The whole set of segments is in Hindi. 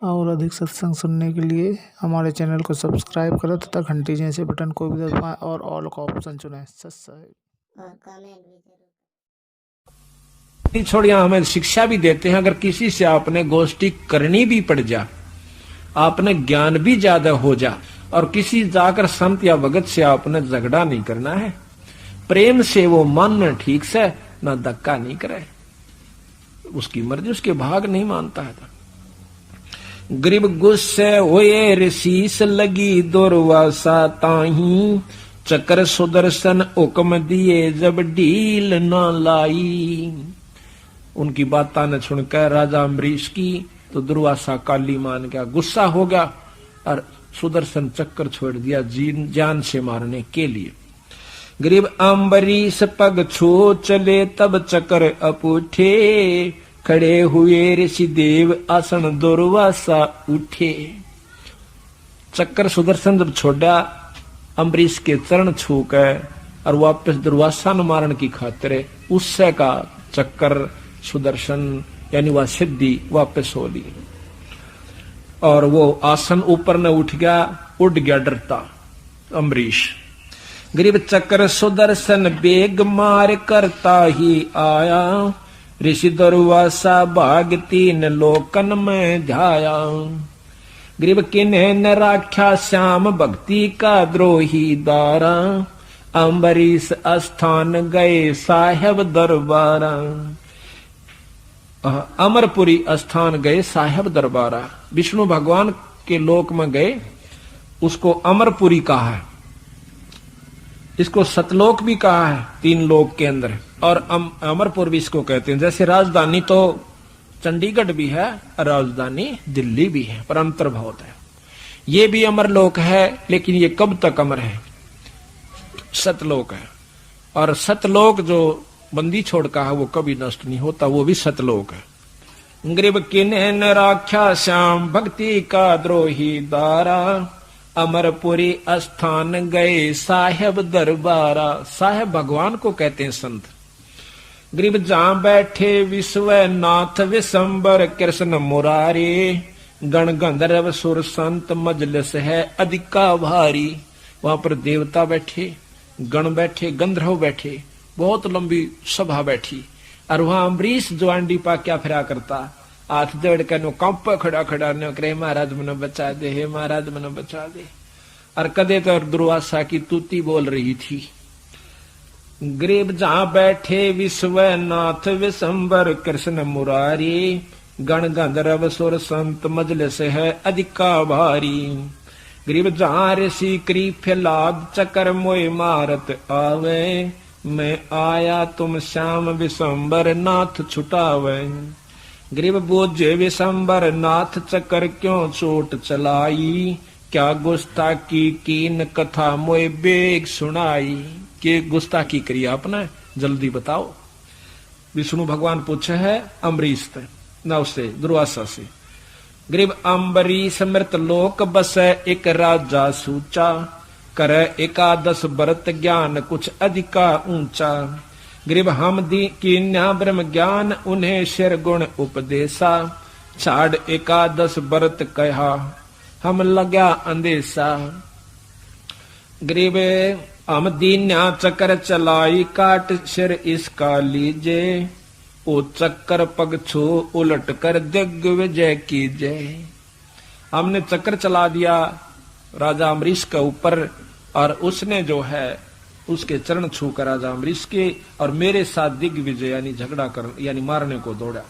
और अधिक सत्संग सुनने के लिए हमारे चैनल को सब्सक्राइब करें तथा घंटी जैसे बटन को भी दबाएं और ऑल का ऑप्शन चुनें। सब्सक्राइब और कमेंट भी जरूर। छोड़िया हमें शिक्षा भी देते हैं, अगर किसी से आपने गोष्ठी करनी भी पड़ जा, आपने ज्ञान भी ज्यादा हो जा, और किसी जाकर संत या भगत से आपने झगड़ा नहीं करना है, प्रेम से वो मानना ठीक से, ना धक्का नहीं करे, उसकी मर्जी, उसके भाग नहीं मानता है। गरीब गुस्से हुए ऋषिस लगी दुर्वासा ताही, चक्र सुदर्शन हुक्म दिए जब ढील न लाई। उनकी बात न सुनकर राजा अम्बरीश की तो दुर्वासा काली मान गया, गुस्सा हो गया और सुदर्शन चक्कर छोड़ दिया जान से मारने के लिए। गरीब अम्बरीश पग छो चले तब चक्र अपूठे, खड़े हुए ऋषि देव आसन दुर्वासा उठे। चक्कर सुदर्शन जब छोड़ा अम्बरीश के चरण छू कर और वापस दुर्वासा न मारने की खातिर उससे का चक्कर सुदर्शन यानी वह सिद्धि वापस हो ली और वो आसन ऊपर न उठ गया, उड़ गया डरता अम्बरीश। गरीब चक्र सुदर्शन बेग मार करता ही आया, ऋषि दुर्वासा भाग तीन लोकन में ध्याया। गरीब किन्हें न राख्या श्याम भक्ति का द्रोही दारा, अम्बरीश स्थान गए साहेब दरबारा। अमरपुरी स्थान गए साहेब दरबारा, विष्णु भगवान के लोक में गए, उसको अमरपुरी कहा है, इसको सतलोक भी कहा है, तीन लोक के अंदर, और अमरपुर भी इसको कहते हैं। जैसे राजधानी तो चंडीगढ़ भी है, राजधानी दिल्ली भी है, पर अंतर बहुत है। ये भी अमरलोक है, लेकिन ये कब तक अमर है, सतलोक है। और सतलोक जो बंदी छोड़ का है वो कभी नष्ट नहीं होता, वो भी सतलोक है। गरीब किन्हें न राख्या श्याम भक्ति का द्रोही दारा, अमरपुरी स्थान गए साहेब दरबारा। साहेब भगवान को कहते हैं संत। गरीब जहां बैठे विश्वनाथ विशंबर कृष्ण मुरारी, गण गंधर्व सुर संत मजलिस है अधिका भारी। वहां पर देवता बैठे, गण बैठे, गंधर्व बैठे, बहुत लंबी सभा बैठी, और वहां अम्बरीश जो आंडी पा क्या फिरा करता, हाथ जोड़ कर नो कंप खड़ा खड़ा न करे, महाराज मनो बचा दे, हे महाराज मनो बचा दे। और कदे तो दुर्वासा की तूती बोल रही थी। गरीब जहां बैठे विश्वनाथ विशंबर कृष्ण मुरारी, गण गंधर्व सुर संत मजलिस है अधिका भारी। गरीब जहां ऋषि करी फैलाद चक्कर मोय मारत आवे, मैं आया तुम श्याम विशंबर नाथ छुटावे। गरीब बोझे विशंबर नाथ चक्कर क्यों चोट चलाई, क्या गुस्ताखी कीन कथा मोय बेग सुनाई। के गुस्ताखी करी आपने, जल्दी बताओ। विष्णु भगवान पूछे है अम्बरीश ना उससे दुर्वासा से। गरीब अम्बरीश मृत लोक बसे एक राजा सूचा, करे एकादश व्रत ज्ञान कुछ अधिका ऊंचा। गरीब हम दी कीन्या ब्रह्म ज्ञान उन्हें शिर गुण उपदेशा, छाड़ एकादश व्रत कहा हम लग्या अंदेशा। गरीब हम दीन्या चक्कर चलाई काट सिर इसका लीजे, ओ चक्कर पग छो उलट कर दिग्विजय कीजे। हमने चक्कर चला दिया राजा अम्बरीश के ऊपर, और उसने जो है उसके चरण छूकर राजा अम्बरीश के और मेरे साथ दिग्विजय यानी झगड़ा कर यानी मारने को दौड़ा।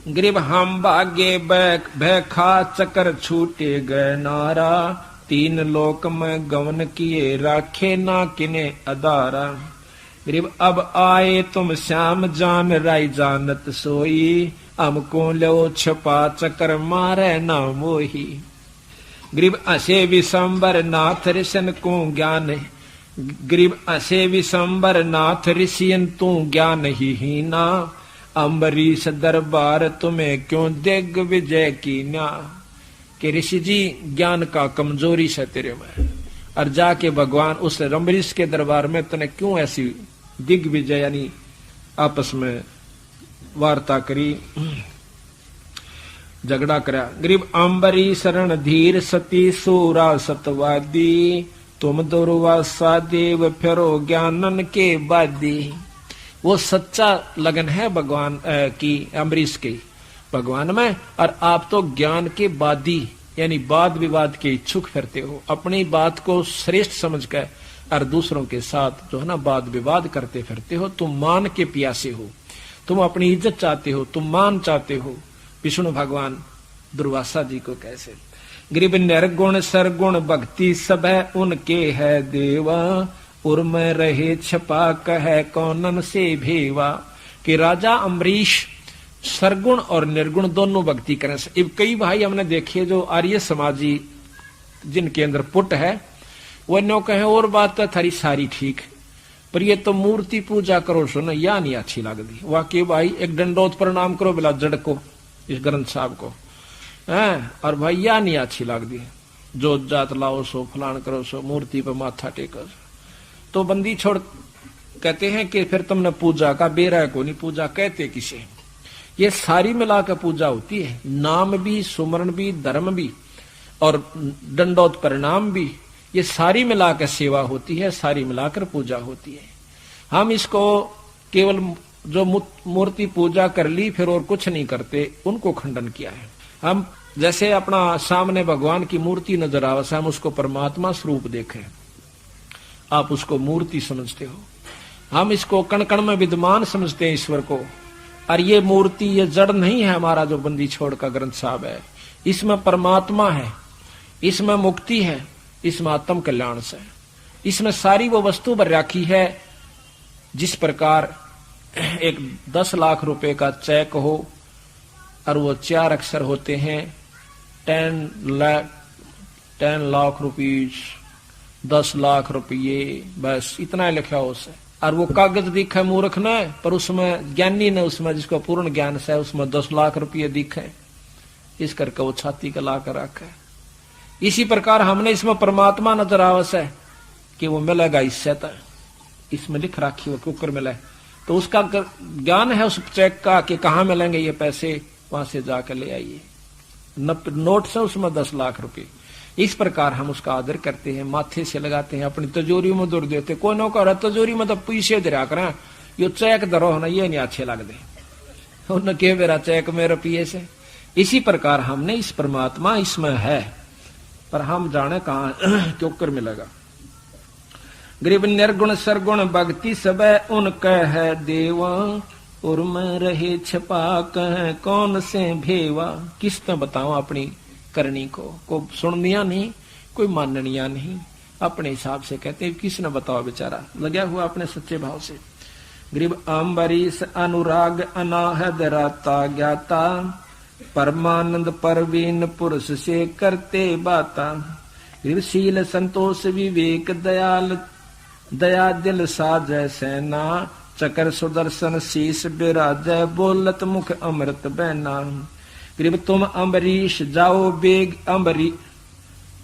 गरीब हम भागे भय खा चक्कर छूटे गए नारा, तीन लोक में गवन किए राखे ना किने अदारा। गरीब अब आए तुम श्याम जान राय जानत सोई, हमको लो छपा चक्कर मारे ना मोही। गरीब असे विशंबर नाथ ऋषियन को ज्ञान, गरीब असे विशंबर नाथ ऋषियन तू ज्ञान ही हीना, अम्बरीश दरबार तुम्हें क्यों दिग्विजय कीना। कि ऋषि जी ज्ञान का कमजोरी से तेरे में, और जाके भगवान उस अम्बरीश के दरबार में तूने क्यों ऐसी दिग्विजय यानी आपस में वार्ता करी। झगड़ा करा। गरीब अंबरी शरण धीर सती सूरा सतवादी, तुम दुर्वासा देव फिरो ज्ञानन के बादी। वो सच्चा लगन है भगवान की, अम्बरीश की भगवान में, और आप तो ज्ञान के बादी यानी वाद विवाद के इच्छुक फिरते हो। अपनी बात को श्रेष्ठ समझकर और दूसरों के साथ जो है ना वाद विवाद करते फिरते हो। तुम मान के प्यासे हो, तुम अपनी इज्जत चाहते हो, तुम मान चाहते हो। विष्णु भगवान दुर्वासा जी को कैसे। गरीब निर्गुण सरगुण भक्ति सब है उनके है देवा, उर्म रहे छपा कहे कौनन से भेवा। कि राजा अम्बरीश सरगुण और निर्गुण दोनों भक्ति करें। कई भाई हमने देखे जो आर्य समाजी जिनके अंदर पुट है, वो नो कहे और बात तो थारी सारी ठीक, पर ये तो मूर्ति पूजा करो सो ना, या नहीं अच्छी लगती। वाकई भाई एक दंडोत प्रणाम करो बिला जड़ को, इस ग्रंथ साहब को है, और भाई या नहीं अच्छी लगती। जो जात लाओ सो, फलान करो सो, मूर्ति पर माथा टेको। तो बंदी छोड़ कहते हैं कि फिर तुमने पूजा का बेरा को नहीं पूजा कहते किसे। ये सारी मिलाकर पूजा होती है, नाम भी, सुमरण भी, धर्म भी और दंडोत प्रणाम भी, ये सारी मिलाकर सेवा होती है, सारी मिलाकर पूजा होती है। हम इसको केवल जो मूर्ति पूजा कर ली फिर और कुछ नहीं करते, उनको खंडन किया है। हम जैसे अपना सामने भगवान की मूर्ति नजर आवे, हम उसको परमात्मा स्वरूप देखें, आप उसको मूर्ति समझते हो। हम इसको कण कण में विद्यमान समझते हैं ईश्वर को, और ये मूर्ति ये जड़ नहीं है। हमारा जो बंदी छोड़ का ग्रंथ साहब है, इसमें परमात्मा है, इसमें मुक्ति है, इसमें आत्म कल्याण से, इसमें सारी वो वस्तु भर राखी है। जिस प्रकार एक 10 लाख रुपए का चेक हो और वो 4 अक्षर होते हैं, 10 लाख रुपीज, 10 लाख रुपये, बस इतना लिखा हो उसे, और वो कागज दिखे मूर्ख ने, पर उसमें ज्ञानी ने, उसमें जिसको पूर्ण ज्ञान से उसमें 10 लाख रुपये दिखे, इस करके वो छाती का ला कर रखे। इसी प्रकार हमने इसमें परमात्मा नजर आवस है कि वो मिलेगा इससे, तो इसमें लिख राखी वो कुकर मिले, तो उसका ज्ञान है उस चेक का कि कहाँ मिलेंगे ये पैसे, वहां से जाकर ले आइए। नोट से उसमें 10 लाख रुपए। इस प्रकार हम उसका आदर करते हैं, माथे से लगाते हैं, अपनी तिजोरी में दूर देते। कोई नौकर तिजोरी में तो पैसे दरा करें, यो चेक धरो ना, ये नहीं अच्छे लगते, उन्हें के मेरा चेक में रुपये से। इसी प्रकार हमने इस परमात्मा इसमें है, पर हम जाने कहाँ क्यों कर मिलेगा। गरीब निर्गुण सरगुण भक्ति सब उनका है देवा, उर्म रहे छपा कह कौन से भेवा। किस में बताऊं अपनी करनी को सुननिया नहीं, कोई माननिया नहीं, अपने हिसाब से कहते हैं। किसने बताओ, बेचारा लगा हुआ अपने सच्चे भाव से। गरीब अम्बरीश अनुराग अनाहद राता ज्ञाता, परमानंद परवीन पुरुष से करते बाता। गरीब शील संतोष विवेक दयाल दया दिल साजय सेना, चकर सुदर्शन शीश बिराजय बोलत मुख अमृत बैना। गरीब तुम अम्बरीश जाओ बेग अम्बरी,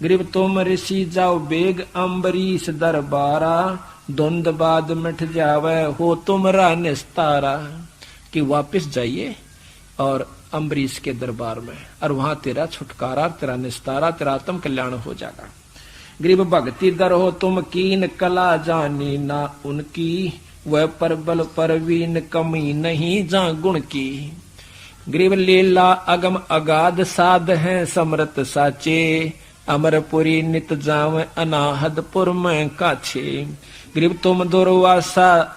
गरीब तुम ऋषि जाओ बेग अम्बरीश दरबारा, धुंध बाद मिट जावे हो तुमरा निस्तारा। कि वापिस जाइए और अम्बरीश के दरबार में, और वहां तेरा छुटकारा, तेरा निस्तारा, तेरा आत्म कल्याण हो जाएगा। गरीब भक्ति दर हो तुम कीन कला जानी ना उनकी, वह परबल परवीन कमी नहीं जा गुण की। गरीब लीला अगम अगाध साध हैं समृत साचे, अमरपुरी नित जाव अनाहदपुर में काछे। गरीब तुम दुर्वासा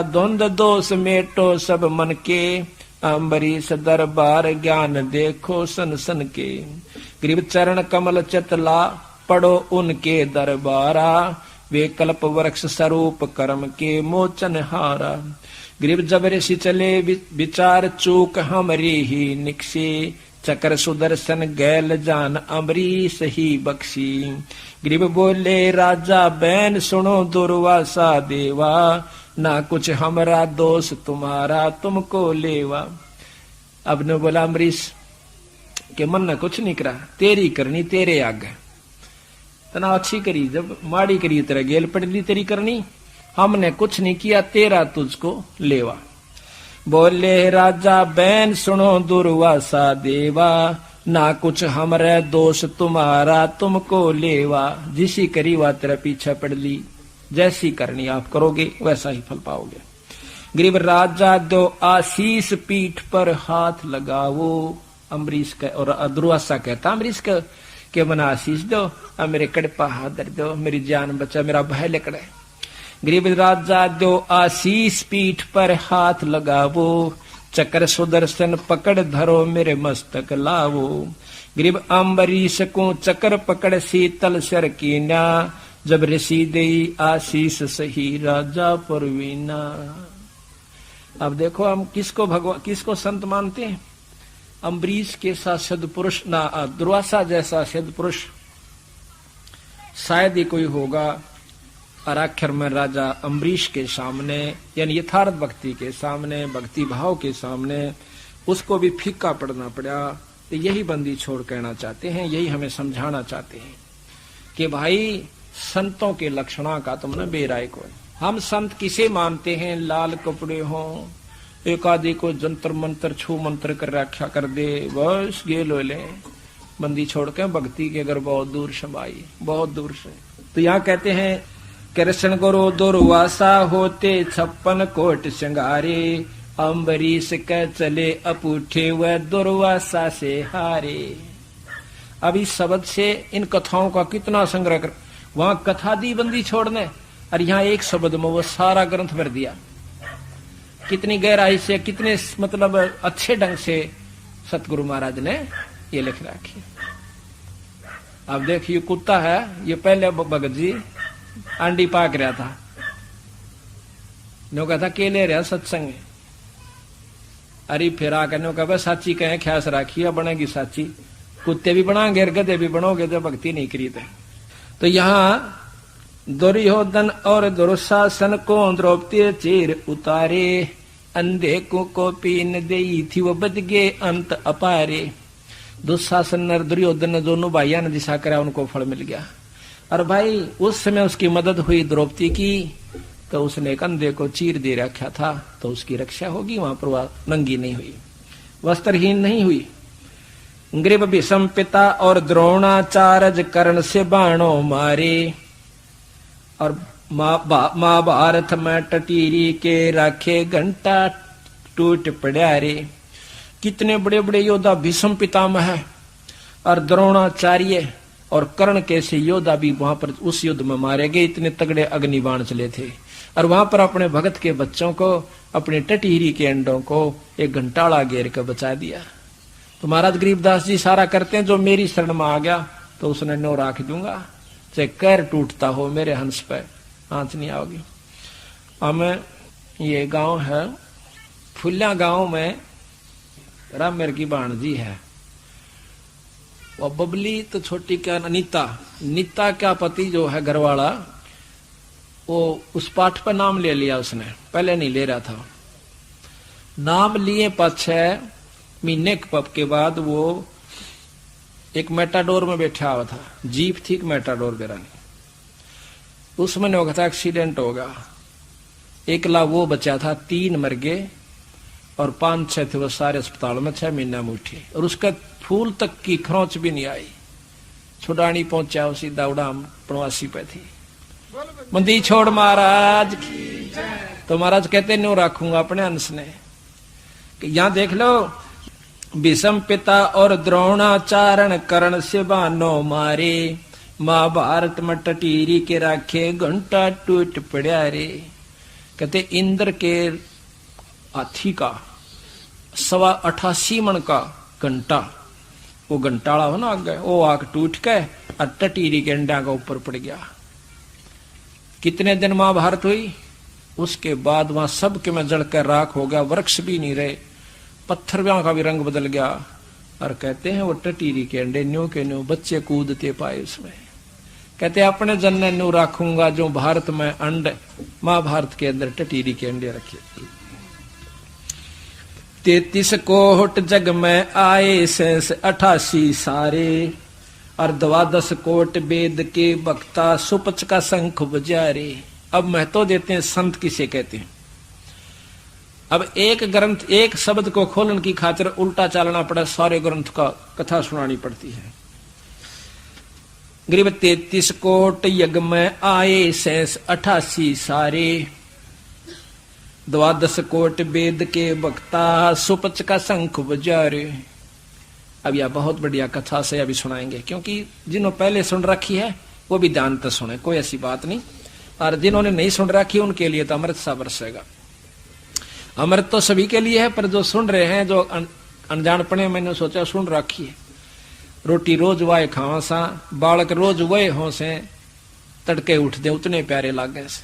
द्वंद दोष मेटो सब मन के, अम्बरीश दरबार ज्ञान देखो सन सन के। गरीब चरण कमल चतला पढ़ो उनके दरबारा, वे कल्प वृक्ष स्वरूप कर्म के मोचन हारा। गरीब जब ऋषि चले विचार चूक हमरी ही निकसी, चकर सुदर्शन गैल जान अम्बरीश ही बख्शी। गरीब बोले राजा बैन सुनो दुर्वासा देवा, ना कुछ हमरा दोष तुम्हारा तुमको लेवा। अब ने बोला अम्बरीश के मन ने कुछ नहीं करा, तेरी करनी तेरे आगे, तना अच्छी करी, जब माड़ी करी तेरा गेल पड़ ली तेरी करनी, हमने कुछ नहीं किया, तेरा तुझको लेवा। बोले राजा बैन सुनो दुर्वासा देवा, ना कुछ हमरे दोष तुम्हारा तुमको लेवा। जिसी करी वा तेरा पीछे पड़ ली, जैसी करनी आप करोगे वैसा ही फल पाओगे। गरीब राजा दो आशीष पीठ पर हाथ लगाओ। अम्बरीश का और दुर्वासा कहता अम्बरीश के मना आशीष दो और मेरे कड़े पर हाथ धर दो, मेरी जान बचा, मेरा भय लकड़े। गरीब राजा दो आशीष पीठ पर हाथ लगावो, चक्र सुदर्शन पकड़ धरो मेरे मस्तक लावो। गरीब अम्बरीश को चक्र पकड़ शीतल सर कीना, जब ऋषि देई आशीष सही राजा परवीना। अब देखो हम किसको भगवान किसको संत मानते हैं? अम्बरीश के सा सदपुरुष ना दुर्वासा जैसा सदपुरुष शायद ही कोई होगा। और आखिर में राजा अम्बरीश के सामने यानी यथार्थ भक्ति के सामने, भक्ति भाव के सामने उसको भी फीका पड़ना पड़ा। तो यही बंदी छोड़ कहना चाहते हैं, यही हमें समझाना चाहते हैं कि भाई संतों के लक्षणों का तुमने बेराय को। हम संत किसे मानते हैं? लाल कपड़े हों, एक आदि को जंतर मंत्र छू मंत्र कर रखा कर दे, बस गेलो ले बंदी छोड़ के भक्ति के अगर बहुत दूर समाई, बहुत दूर से। तो यहाँ कहते हैं कृष्ण गुरु दुर्वासा होते 56 कोट श्रृंगारे, अम्बरीश के चले अपूठे व दुर्वासा से हारे। अब इस शब्द से इन कथाओं का कितना संग्रह कर, वहां कथा दी बंदी छोड़ने और यहाँ एक शब्द में वो सारा ग्रंथ भर दिया। कितनी गहराई से, कितने मतलब अच्छे ढंग से सतगुरु महाराज ने ये लिख रखी। अब देखिए कुत्ता है, ये पहले भगत जी अंडी पाक रहा था, नो कहता के ले रहा सत्संग। अरे फिर आकर नो कहा साची कहें ख्यास राखिए बनेगी साची। कुत्ते भी बनाओगे गधे भी बनोगे जब भक्ति नहीं करी तो यहाँ दुर्योधन और दुर्शासन को द्रौपदी चीर उतारे, अंधे को पीन देई थी वो बच गए अंत अपारे। दुशासन और दुर्योधन ने दोनों भाइयों ने दिशा करा, उनको फल मिल गया। और भाई उस समय उसकी मदद हुई द्रौपदी की, तो उसने एक अंधे को चीर दे रखा था, तो उसकी रक्षा होगी। वहां पर वह नंगी नहीं हुई, वस्त्रहीन नहीं हुई। ग्रीब भीषम पिता और द्रोणाचार्य कर्ण से बाणों मारे, और महाभारत में टटीरी के राखे घंटा टूट पड़ा रे। कितने बड़े बड़े योद्धा भीष्म पितामह है और द्रोणाचार्य और कर्ण कैसे योद्धा भी वहां पर उस युद्ध में मारे गए। इतने तगड़े अग्निबाण चले थे और वहां पर अपने भगत के बच्चों को, अपने टटीरी के अंडों को एक घंटाला घेर कर बचा दिया। तो महाराज गरीबदास जी सारा करते हैं, जो मेरी शरण में आ गया तो उसने नो राख दूंगा, चाहे कैर टूटता हो मेरे हंस पे आंच नहीं आओगी। हमें ये गांव है फुल्या गांव में रामेर की भाणजी है, वो बबली तो छोटी क्या नीता का पति जो है घरवाला, वो उस पाठ पर नाम ले लिया उसने, पहले नहीं ले रहा था। नाम लिए 5-6 महीने के बाद वो एक मेटाडोर में बैठा हुआ था, जीप थी मेटाडोर बेरानी, उसमें ने था एक्सीडेंट होगा। एकला वो बचा था, 3 मर गए और 5-6 थे वो सारे अस्पताल में 6 महीना में उठे, और उसका फूल तक की खरोंच भी नहीं आई। छुड़ानी पहुंचा सीधा उड़ाम प्रवासी पे थी। मंदी छोड़ महाराज की, तो महाराज कहते न्यू रखूंगा अपने अंश ने। यहां देख लो, भीष्म पिता और द्रोणाचार्य कर्ण से बाणों मारे, महाभारत में टटीरी के राखे घंटा टूट पड़ा रे। कहते इंद्र के हाथी का 88 मन का घंटा, वो घंटाला हो ना आगे, वो आग टूट के और टटीरी के अंडा का ऊपर पड़ गया। कितने दिन महाभारत हुई, उसके बाद वहां सब के में जलकर राख हो गया, वृक्ष भी नहीं रहे, पत्थर का भी रंग बदल गया। और कहते हैं वो टटीरी के अंडे न्यू के न्यू बच्चे कूदते पाए उसमें। कहते अपने जन्ने न्यू रखूंगा जो भारत में अंड, महाभारत के अंदर टटीरी के अंडे रखे। 33 कोट जग में आए शेष 88 सारे, और 12 कोट वेद के वक्ता सुपच का शंख बजारे। अब महत्व देते हैं संत किसे कहते हैं। अब एक ग्रंथ एक शब्द को खोलने की खातिर उल्टा चलना पड़ा, सारे ग्रंथ का कथा सुनानी पड़ती है। ग्रीब 33 कोट यज्ञ में आए, शेष 88 सारे, 12 कोट वेद के वक्ता, सुपच का शंख बजारे। अब यह बहुत बढ़िया कथा से अभी सुनाएंगे, क्योंकि जिन्होंने पहले सुन रखी है वो भी ध्यान से सुने, कोई ऐसी बात नहीं। और जिन्होंने नहीं सुन रखी उनके लिए तो अमृत सा बरसेगा। अमृत तो सभी के लिए है, पर जो सुन रहे हैं, जो अनजानपने मैंने सोचा सुन रखी है। रोटी रोज वाए खावा सा, बालक रोज वह हो से, तड़के उठते उतने प्यारे लागे से,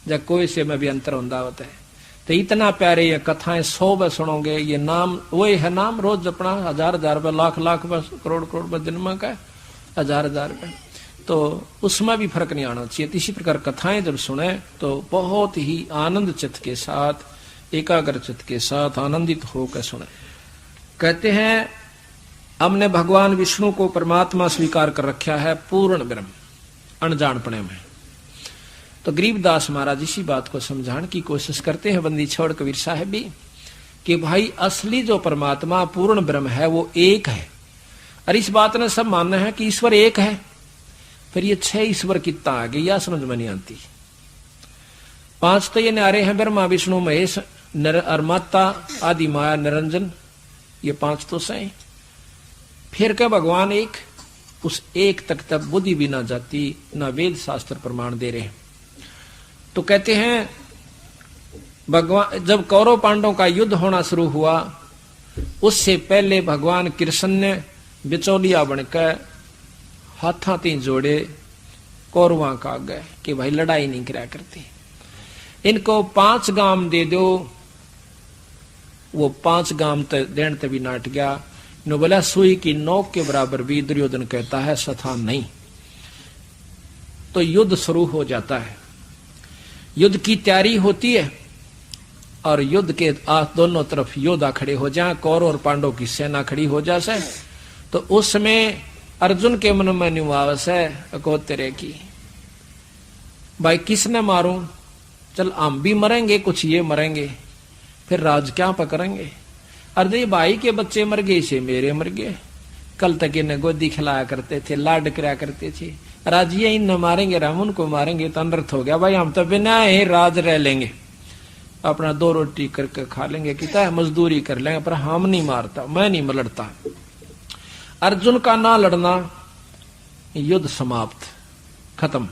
जब कोई से में भी अंतर होता होता है। तो इतना प्यारे ये कथाएं 100 बार सुनोगे, ये नाम वही है नाम रोज अपना 1000 रुपये, लाख बस, करोड़ दिन में का 1000 रुपये, तो उसमें भी फर्क नहीं आना चाहिए। इसी प्रकार कथाएं जब सुने तो बहुत ही आनंद चित्त के साथ, एकाग्र चित्त के साथ आनंदित होकर सुने। कहते हैं हमने भगवान विष्णु को परमात्मा स्वीकार कर रखा है पूर्ण ब्रह्म अनजानपने में। तो गरीबदास महाराज इसी बात को समझाने की कोशिश करते हैं, बंदी छोड़ कबीर साहब भी, कि भाई असली जो परमात्मा पूर्ण ब्रह्म है वो एक है। और इस बात ने सब मानना है कि ईश्वर एक है, फिर ये 6 ईश्वर कितना आ गई या समझ में नहीं आती। 5 तो ये न्यारे हैं, ब्रह्मा विष्णु महेश और माता आदि माया निरंजन, ये 5 तो सही। फिर क्या भगवान एक, उस एक तक तब बुद्धि भी ना जाती, ना वेद शास्त्र प्रमाण दे रहे। तो कहते हैं भगवान जब कौरव पांडवों का युद्ध होना शुरू हुआ, उससे पहले भगवान कृष्ण ने बिचौलिया बनकर हाथा तीन जोड़े कौरवा का गए कि भाई लड़ाई नहीं करा करती, इनको 5 गाम दे दो। वो 5 गाम देने ते भी नाट गया। नो बोला सुई की नोक के बराबर भी दुर्योधन कहता है सथा नहीं। तो युद्ध शुरू हो जाता है, युद्ध की तैयारी होती है, और युद्ध के दोनों तरफ योद्धा खड़े हो जाए, कौरव और पांडव की सेना खड़ी हो जाए। तो उस समय अर्जुन के मन में निवास है अको तेरे की, भाई किसने मारूं, चल हम भी मरेंगे, कुछ ये मरेंगे, फिर राज क्या पकड़ेंगे। अरे भाई के बच्चे मर गए, से मेरे मर गए, कल तक इन्हें गोदी खिलाया करते थे, लाड कराया करते थे, राज ये इन मारेंगे, हम उनको मारेंगे, तो अनर्थ हो गया। भाई हम तो बिना ही राज रह लेंगे, अपना 2 रोटी करके खा लेंगे, कितना मजदूरी कर लेंगे, पर हम नहीं मारता, मैं नहीं लड़ता। अर्जुन का ना लड़ना, युद्ध समाप्त, खत्म।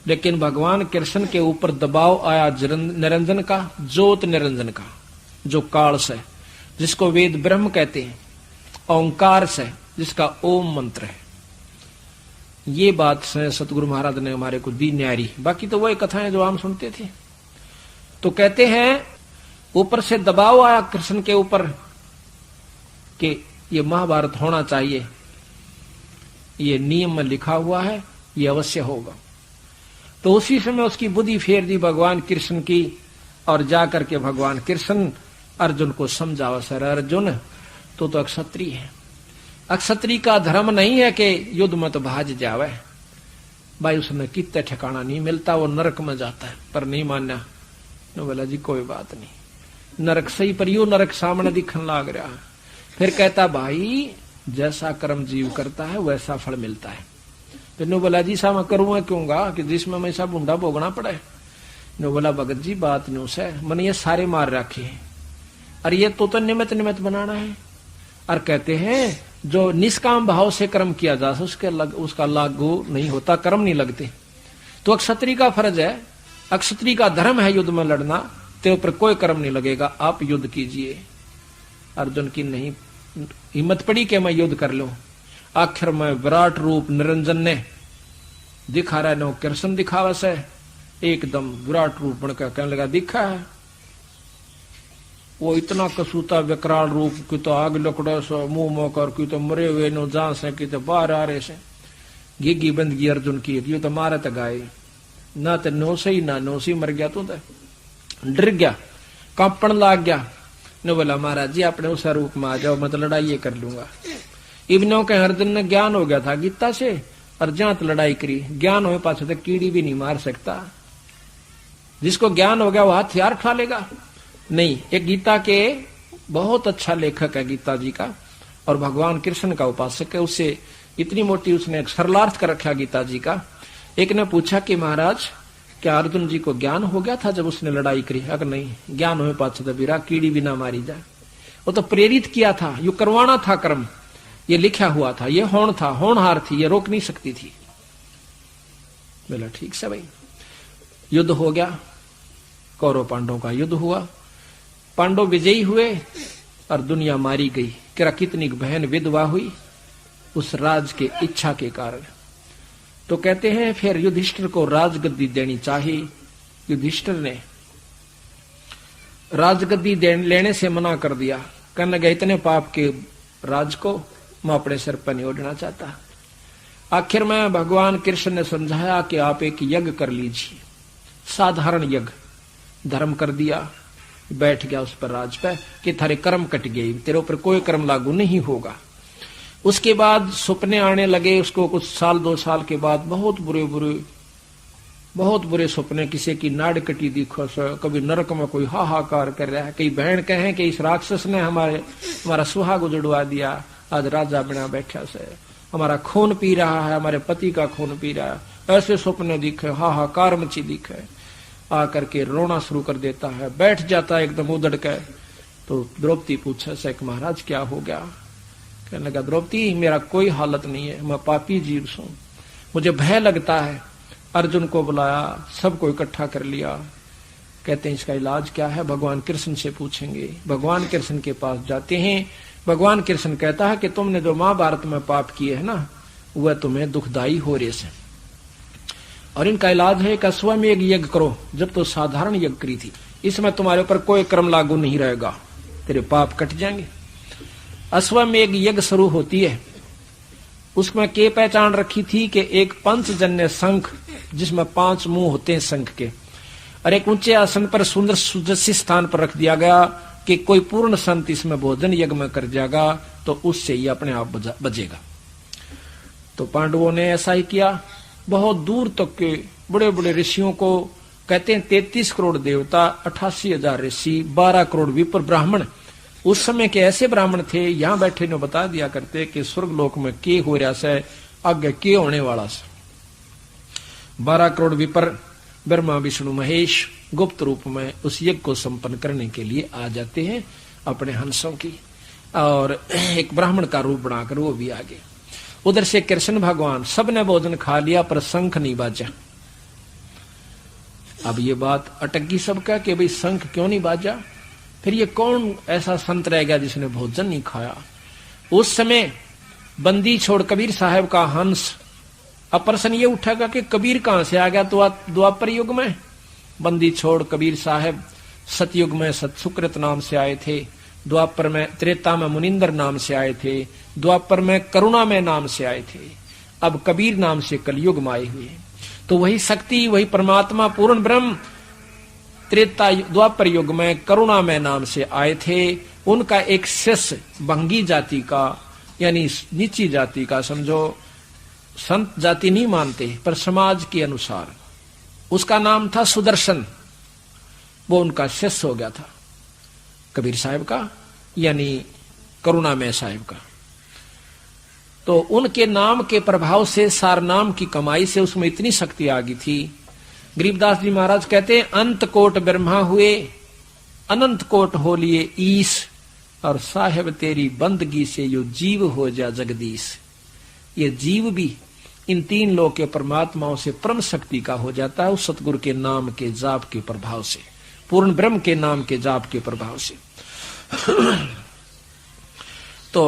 लेकिन भगवान कृष्ण के ऊपर दबाव आया निरंजन का, ज्योत निरंजन का, जो काल से, जिसको वेद ब्रह्म कहते हैं, ओंकार से, जिसका ओम मंत्र है। ये बात से सतगुरु महाराज ने हमारे को दी न्यारी, बाकी तो वही कथाएं जो हम सुनते थे। तो कहते हैं ऊपर से दबाव आया कृष्ण के ऊपर कि ये महाभारत होना चाहिए, ये नियम में लिखा हुआ है, ये अवश्य होगा। तो उसी समय उसकी बुद्धि फेर दी भगवान कृष्ण की, और जाकर के भगवान कृष्ण अर्जुन को समझावा, सर अर्जुन तो अक्षत्रिय है, अक्षत्रिय का धर्म नहीं है कि युद्ध मत भाज जावे। भाई उसने कितने ठिकाना नहीं मिलता, वो नरक में जाता है, पर नहीं मान्या। तो बोला जी कोई बात नहीं, नरक सही पर यू नरक सामने दिखने लग रहा है। फिर कहता भाई जैसा कर्म जीव करता है वैसा फल मिलता है। फिर नो बोला जी सा मैं करूंगा क्योंगा कि जिसमें मैं सब बूंदा भोगना पड़े। नो बोला भगत जी बात न्यू से मन ये सारे मार रखे हैं, और ये तो निमित्त निमित्त बनाना है। और कहते हैं जो निष्काम भाव से कर्म किया जा उसका लागू नहीं होता, कर्म नहीं लगते। तो क्षत्रिय का फर्ज है, अक्षत्रिय का धर्म है युद्ध में लड़ना, तेरे ऊपर कोई कर्म नहीं लगेगा, आप युद्ध कीजिए। अर्जुन की नहीं हिम्मत पड़ी कि मैं युद्ध कर लूं। आखिर में विराट रूप निरंजन ने दिखा रहा है, नो कृष्ण दिखावा से एकदम विराट रूप बनकर कहने लगा दिखा है। वो इतना कसूता विकराल रूप की तो आग लकड़ो सो मुंह मोकर की तो मरे हुए नो जहां से की तो बाहर आ रहे से घीगी बंदगी अर्जुन की, ये तो मारे तो गाय ना तो नौसे ही ना नौसी मर गया, तो डर गया, कांपन लाग गया। ने बोला महाराज जी अपने उस रूप में आ जाओ, मैं तो लड़ाई कर लूंगा। इब्नों के अर्जुन ने ज्ञान हो गया था गीता से, और जहां तो लड़ाई करी, ज्ञान हो पाछे तो कीड़ी भी नहीं मार सकता। जिसको ज्ञान हो गया वो हथियार उठा लेगा, नहीं, एक गीता के बहुत अच्छा लेखक है गीता जी का, और भगवान कृष्ण का उपासक है। उससे इतनी मोटी उसने सरलार्थ कर रखा गीता जी का। एक ने पूछा कि महाराज क्या अर्जुन जी को ज्ञान हो गया था जब उसने लड़ाई करी? अगर नहीं, ज्ञान हुए पाछ दबीरा कीड़ी भी ना मारी जाए। वो तो प्रेरित किया था, यू करवाना था कर्म, ये लिखा हुआ था, ये होण था, होनहार थी, ये रोक नहीं सकती थी। बोला ठीक से भाई। युद्ध हो गया, कौरव पांडवों का युद्ध हुआ, पांडव विजयी हुए और दुनिया मारी गई। क्या कितनी बहन विधवा हुई उस राज के इच्छा के कारण। तो कहते हैं फिर युधिष्ठिर को राजगद्दी देनी चाहिए। युधिष्ठिर ने राजगद्दी लेने से मना कर दिया, कहने लगा इतने पाप के राज को मैं अपने सिर पर नहीं ओढ़ना चाहता। आखिर में भगवान कृष्ण ने समझाया कि आप एक यज्ञ कर लीजिए, साधारण यज्ञ धर्म कर दिया, बैठ गया उस पर राज पे कि थारे कर्म कट गए, तेरे ऊपर कोई कर्म लागू नहीं होगा। उसके बाद सपने आने लगे उसको, कुछ साल 2 साल के बाद बहुत बुरे सपने, किसी की नाड़ कटी दिखो से, कभी नरक में कोई हाहाकार कर रहा है, कई बहन कहें कि इस राक्षस ने हमारा सुहाग उजड़वा दिया, आज राजा बना बैठा से, हमारा खून पी रहा है, हमारे पति का खून पी रहा है। ऐसे सपने दिखे, हाहाकार मची दिखे, आकर के रोना शुरू कर देता है, बैठ जाता है एकदम उधड़ के। तो द्रौपदी पूछे से महाराज क्या हो गया? कहने लगा द्रौपदी मेरा कोई हालत नहीं है, मैं पापी जीव हूं, मुझे भय लगता है। अर्जुन को बुलाया, सबको इकट्ठा कर लिया। कहते हैं इसका इलाज क्या है? भगवान कृष्ण से पूछेंगे। भगवान कृष्ण के पास जाते हैं। भगवान कृष्ण कहता है कि तुमने जो महाभारत में पाप किए है ना, वह तुम्हें दुखदाई हो रहे से, और इनका इलाज है कि अश्वमेध यज्ञ करो। जब तो साधारण यज्ञ करी थी, इसमें तुम्हारे ऊपर कोई कर्म लागू नहीं रहेगा, तेरे पाप कट जाएंगे। अश्वमेध यज्ञ शुरू होती है, उसमें के पहचान रखी थी कि एक पंचजन्य शंख जिसमें 5 मुंह होते हैं शंख के, और एक ऊंचे आसन पर सुंदर सुजसी स्थान पर रख दिया गया कि कोई पूर्ण संत इसमें भोजन यज्ञ में कर जाएगा तो उससे ही अपने आप बचेगा। तो पांडवों ने ऐसा ही किया। बहुत दूर तक के बड़े बड़े ऋषियों को, कहते हैं 33 करोड़ देवता, 88,000 ऋषि, 12 करोड़ विप्र ब्राह्मण। उस समय के ऐसे ब्राह्मण थे, यहां बैठे ने बता दिया करते कि स्वर्ग लोक में के हो रहा से, आगे के होने वाला से। 12 करोड़ विप्र ब्रह्मा विष्णु महेश गुप्त रूप में उस यज्ञ को संपन्न करने के लिए आ जाते हैं अपने हंसों की, और एक ब्राह्मण का रूप बनाकर वो भी आगे। उधर से कृष्ण भगवान, सबने भोजन खा लिया पर शंख नहीं बाजा। अब ये बात अटक गई सबका कि भाई शंख क्यों नहीं बाजा? फिर ये कौन ऐसा संत रह गया जिसने भोजन नहीं खाया? उस समय बंदी छोड़ कबीर साहब का हंस, अब प्रश्न ये उठेगा कि कबीर कहां से आ गया? तो द्वापर युग में बंदी छोड़ कबीर साहब, सतयुग में सतसुकृत नाम से आए थे, द्वापर में, त्रेता में मुनिंदर नाम से आए थे, द्वापर में करुणा में नाम से आए थे, अब कबीर नाम से कलयुग में आए हुए। तो वही शक्ति, वही परमात्मा पूर्ण ब्रह्म त्रेता द्वापर युग में करुणा में नाम से आए थे। उनका एक शिष्य भंगी जाति का, यानी नीची जाति का, समझो संत जाति नहीं मानते पर समाज के अनुसार, उसका नाम था सुदर्शन। वो उनका शिष्य हो गया था कबीर साहब का, यानी करुणामय साहब का। तो उनके नाम के प्रभाव से, सार नाम की कमाई से उसमें इतनी शक्ति आ गई थी। गरीबदास जी महाराज कहते हैं, अंत कोट ब्रह्मा हुए, अनंत कोट हो लिए ईश, और साहेब तेरी बंदगी से यो जीव हो जा जगदीश। ये जीव भी इन 3 लोक के परमात्माओं से परम शक्ति का हो जाता है उस सतगुरु के नाम के जाप के प्रभाव से, पूर्ण ब्रह्म के नाम के जाप के प्रभाव से। तो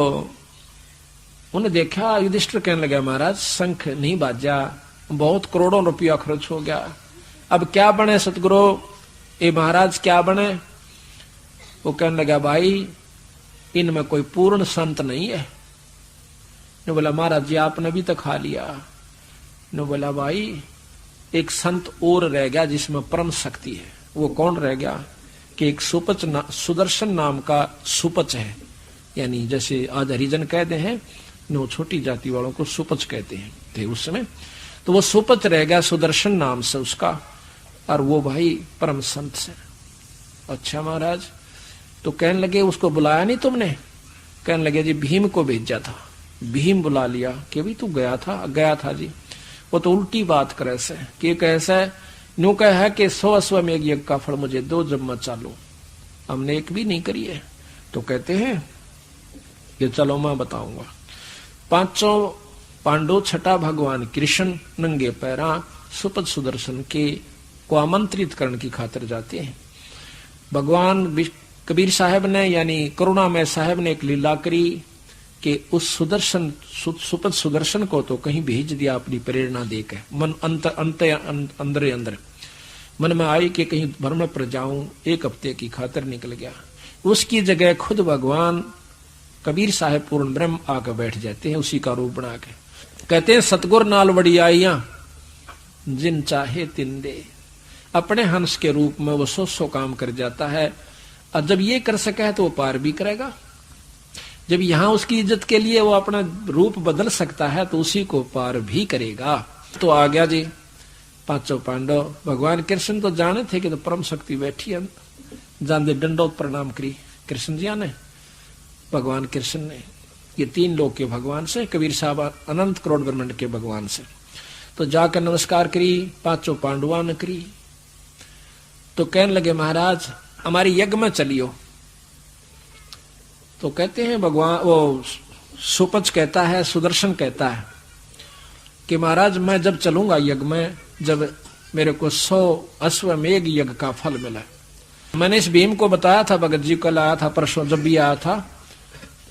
उन्हें देखा, युधिष्ठिर कहने लगा महाराज शंख नहीं बाजा, बहुत करोड़ों रुपया खर्च हो गया, अब क्या बने सतगुरु? ए महाराज क्या बने? वो कहने लगा भाई इनमें कोई पूर्ण संत नहीं है। ने बोला महाराज जी आपने भी तो खा लिया। ने बोला भाई एक संत और रह गया जिसमें परम शक्ति है। वो कौन रह गया? कि एक सुपच सुदर्शन नाम का सुपच है, यानी जैसे आज हरिजन कहते हैं, नो छोटी जाति वालों को सुपच कहते हैं थे उस समय। तो वो सुपच रह गया सुदर्शन नाम से उसका, और वो भाई परम संत से। अच्छा महाराज। तो कहने लगे उसको बुलाया नहीं तुमने? कहने लगे जी भीम को भेजा था, भीम बुला लिया। कि भी तू गया था? गया था जी। वो तो उल्टी बात करे से कि कैसा है, न्यू कह है कि 100 अश्वमेघ यज्ञ का फल मुझे दो जब मैं चालू, हमने एक भी नहीं करी है। तो कहते हैं कि चलो मैं बताऊंगा। पांचों पांडव छठा भगवान कृष्ण नंगे पैरा सुपद सुदर्शन के को आमंत्रित करने की खातिर जाते हैं। भगवान कबीर साहब ने यानी करुणामय साहब ने एक लीला करी कि उस सुदर्शन सुपद सुदर्शन को तो कहीं भेज दिया अपनी प्रेरणा देकर, मन अंदर मन में आई कि कहीं भ्रमण पर जाऊं, एक हफ्ते की खातिर निकल गया। उसकी जगह खुद भगवान कबीर साहब पूर्ण ब्रह्म आकर बैठ जाते हैं उसी का रूप बना के। कहते हैं सतगुर नाल बड़ी आइया जिन चाहे तिन दे। अपने हंस के रूप में वो सौ काम कर जाता है, और जब ये कर सका है तो वो पार भी करेगा। जब यहां उसकी इज्जत के लिए वो अपना रूप बदल सकता है तो उसी को पार भी करेगा। तो आ गया जी पांचों पांडव। भगवान कृष्ण तो जाने थे कि तो परम शक्ति बैठी है, जान दंडोत प्रणाम करी कृष्ण जी ने। भगवान कृष्ण ने ये 3 लोक के भगवान से, कबीर साहब अनंत करोड़ ब्रह्मांड के भगवान से, तो जाकर नमस्कार करी। पांचों पांडवों ने करी। तो कहने लगे महाराज हमारी यज्ञ में चलियो। तो कहते हैं भगवान वो सुपच कहता है, सुदर्शन कहता है कि महाराज मैं जब चलूंगा यज्ञ में, जब मेरे को 100 अश्वमेघ यज्ञ का फल मिला। मैंने इस भीम को बताया था, भगत जी कल आया था, परसों जब भी आया था,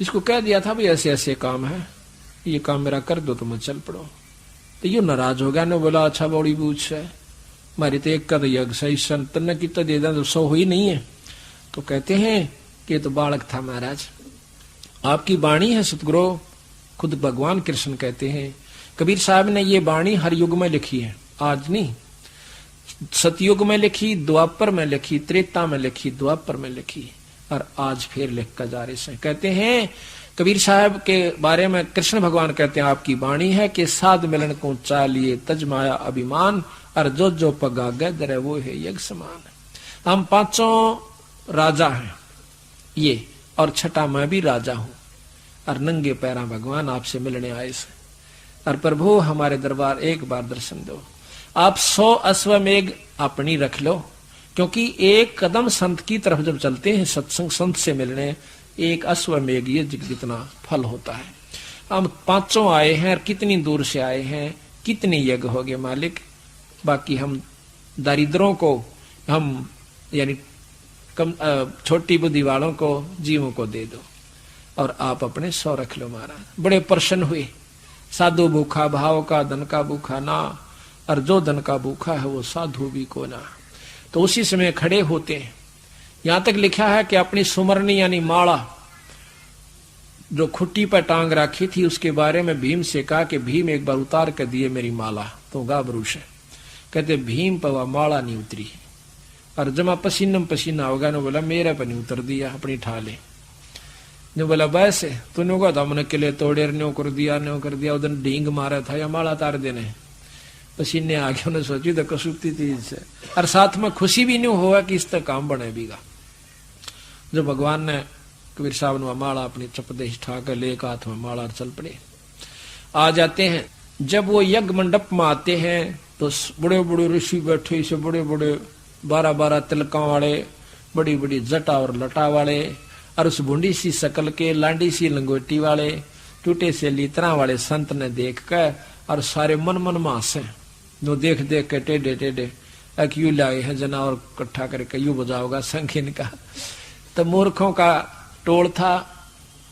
इसको कह दिया था भाई ऐसे ऐसे काम है, ये काम मेरा कर दो तो मैं चल पड़ो। तो ये नाराज हो गया ने बोला अच्छा बड़ी बूझ है, हमारी तो एक का यज्ञ सही संत ने कितना दे दें तो 100 हुई नहीं है। तो कहते हैं कि तो बालक था महाराज, आपकी वाणी है सतगुरु। खुद भगवान कृष्ण कहते हैं कबीर साहब ने ये वाणी हर युग में लिखी है, आज नहीं। सतयुग में लिखी, द्वापर में लिखी, त्रेता में लिखी, द्वापर में लिखी, और आज फिर लिख कर जा रहे हैं। कहते हैं कबीर साहब के बारे में कृष्ण भगवान कहते हैं आपकी वाणी है कि साध मिलन को चालिए तजमाया अभिमान, और जो जो पगा गदर वो है यज्ञ समान। हम 5 राजा हैं ये, और छठा मैं भी राजा हूं, और नंगे पैरा भगवान आपसे मिलने आए से, और प्रभु हमारे दरबार एक बार दर्शन दो। आप 100 अश्वमेघ अपनी रख लो, क्योंकि एक कदम संत की तरफ जब चलते हैं सत्संग संत से मिलने, एक अश्वमेघ ये जितना फल होता है। हम 5 आए हैं, और कितनी दूर से आए हैं, कितने यज्ञ हो गए मालिक। बाकी हम दरिद्रों को, हम यानी कम छोटी बुद्धि वालों को, जीवों को दे दो, और आप अपने 100 रख लो महाराज। बड़े प्रसन्न हुए। साधु भूखा भाव का, धन का भूखा ना, और जो धन का भूखा है वो साधु भी को ना। तो उसी समय खड़े होते हैं। यहां तक लिखा है कि अपनी सुमरनी यानी माला जो खुट्टी पर टांग रखी थी, उसके बारे में भीम से कहा कि भीम एक बार उतार कर दिए मेरी माला, तो गाबरूश है। कहते भीम पर वह माला नहीं उतरी, और जमा पसीनम पसीना होगा ने बोला मेरे पर नहीं उतर दिया, अपनी ठा ले। ने बोला बस तूने कहा था हमने किले तोड़े, न्यो कर दिया उधर ढींग मारा था या माला तार देने। पसीने आगे उन्हें सोची तो कसुकती चीज से, और साथ में खुशी भी नहीं हुआ कि इस तक काम बने बीगा। जब भगवान ने कबीर साहब ने माला अपनी चपदेश ठाकर ले हाथ में माला चल पड़े। आ जाते हैं, जब वो यज्ञ मंडप में आते हैं तो बड़े बड़े ऋषि बैठे, से बड़े बड़े 12-12 तिलकों वाले, बड़ी बड़ी जटा और लटा वाले, और उस बूंदी सी शकल के, लांडी सी लंगोटी वाले, टूटे से लीतरा वाले संत ने देख कर और सारे मन मन में हंसे। जो देख देख के टेढ़े टेढ़े क्यों लाए हैं जना, और इकट्ठा करके यूं बजाओगा संख इनका। तो मूर्खों का टोल था,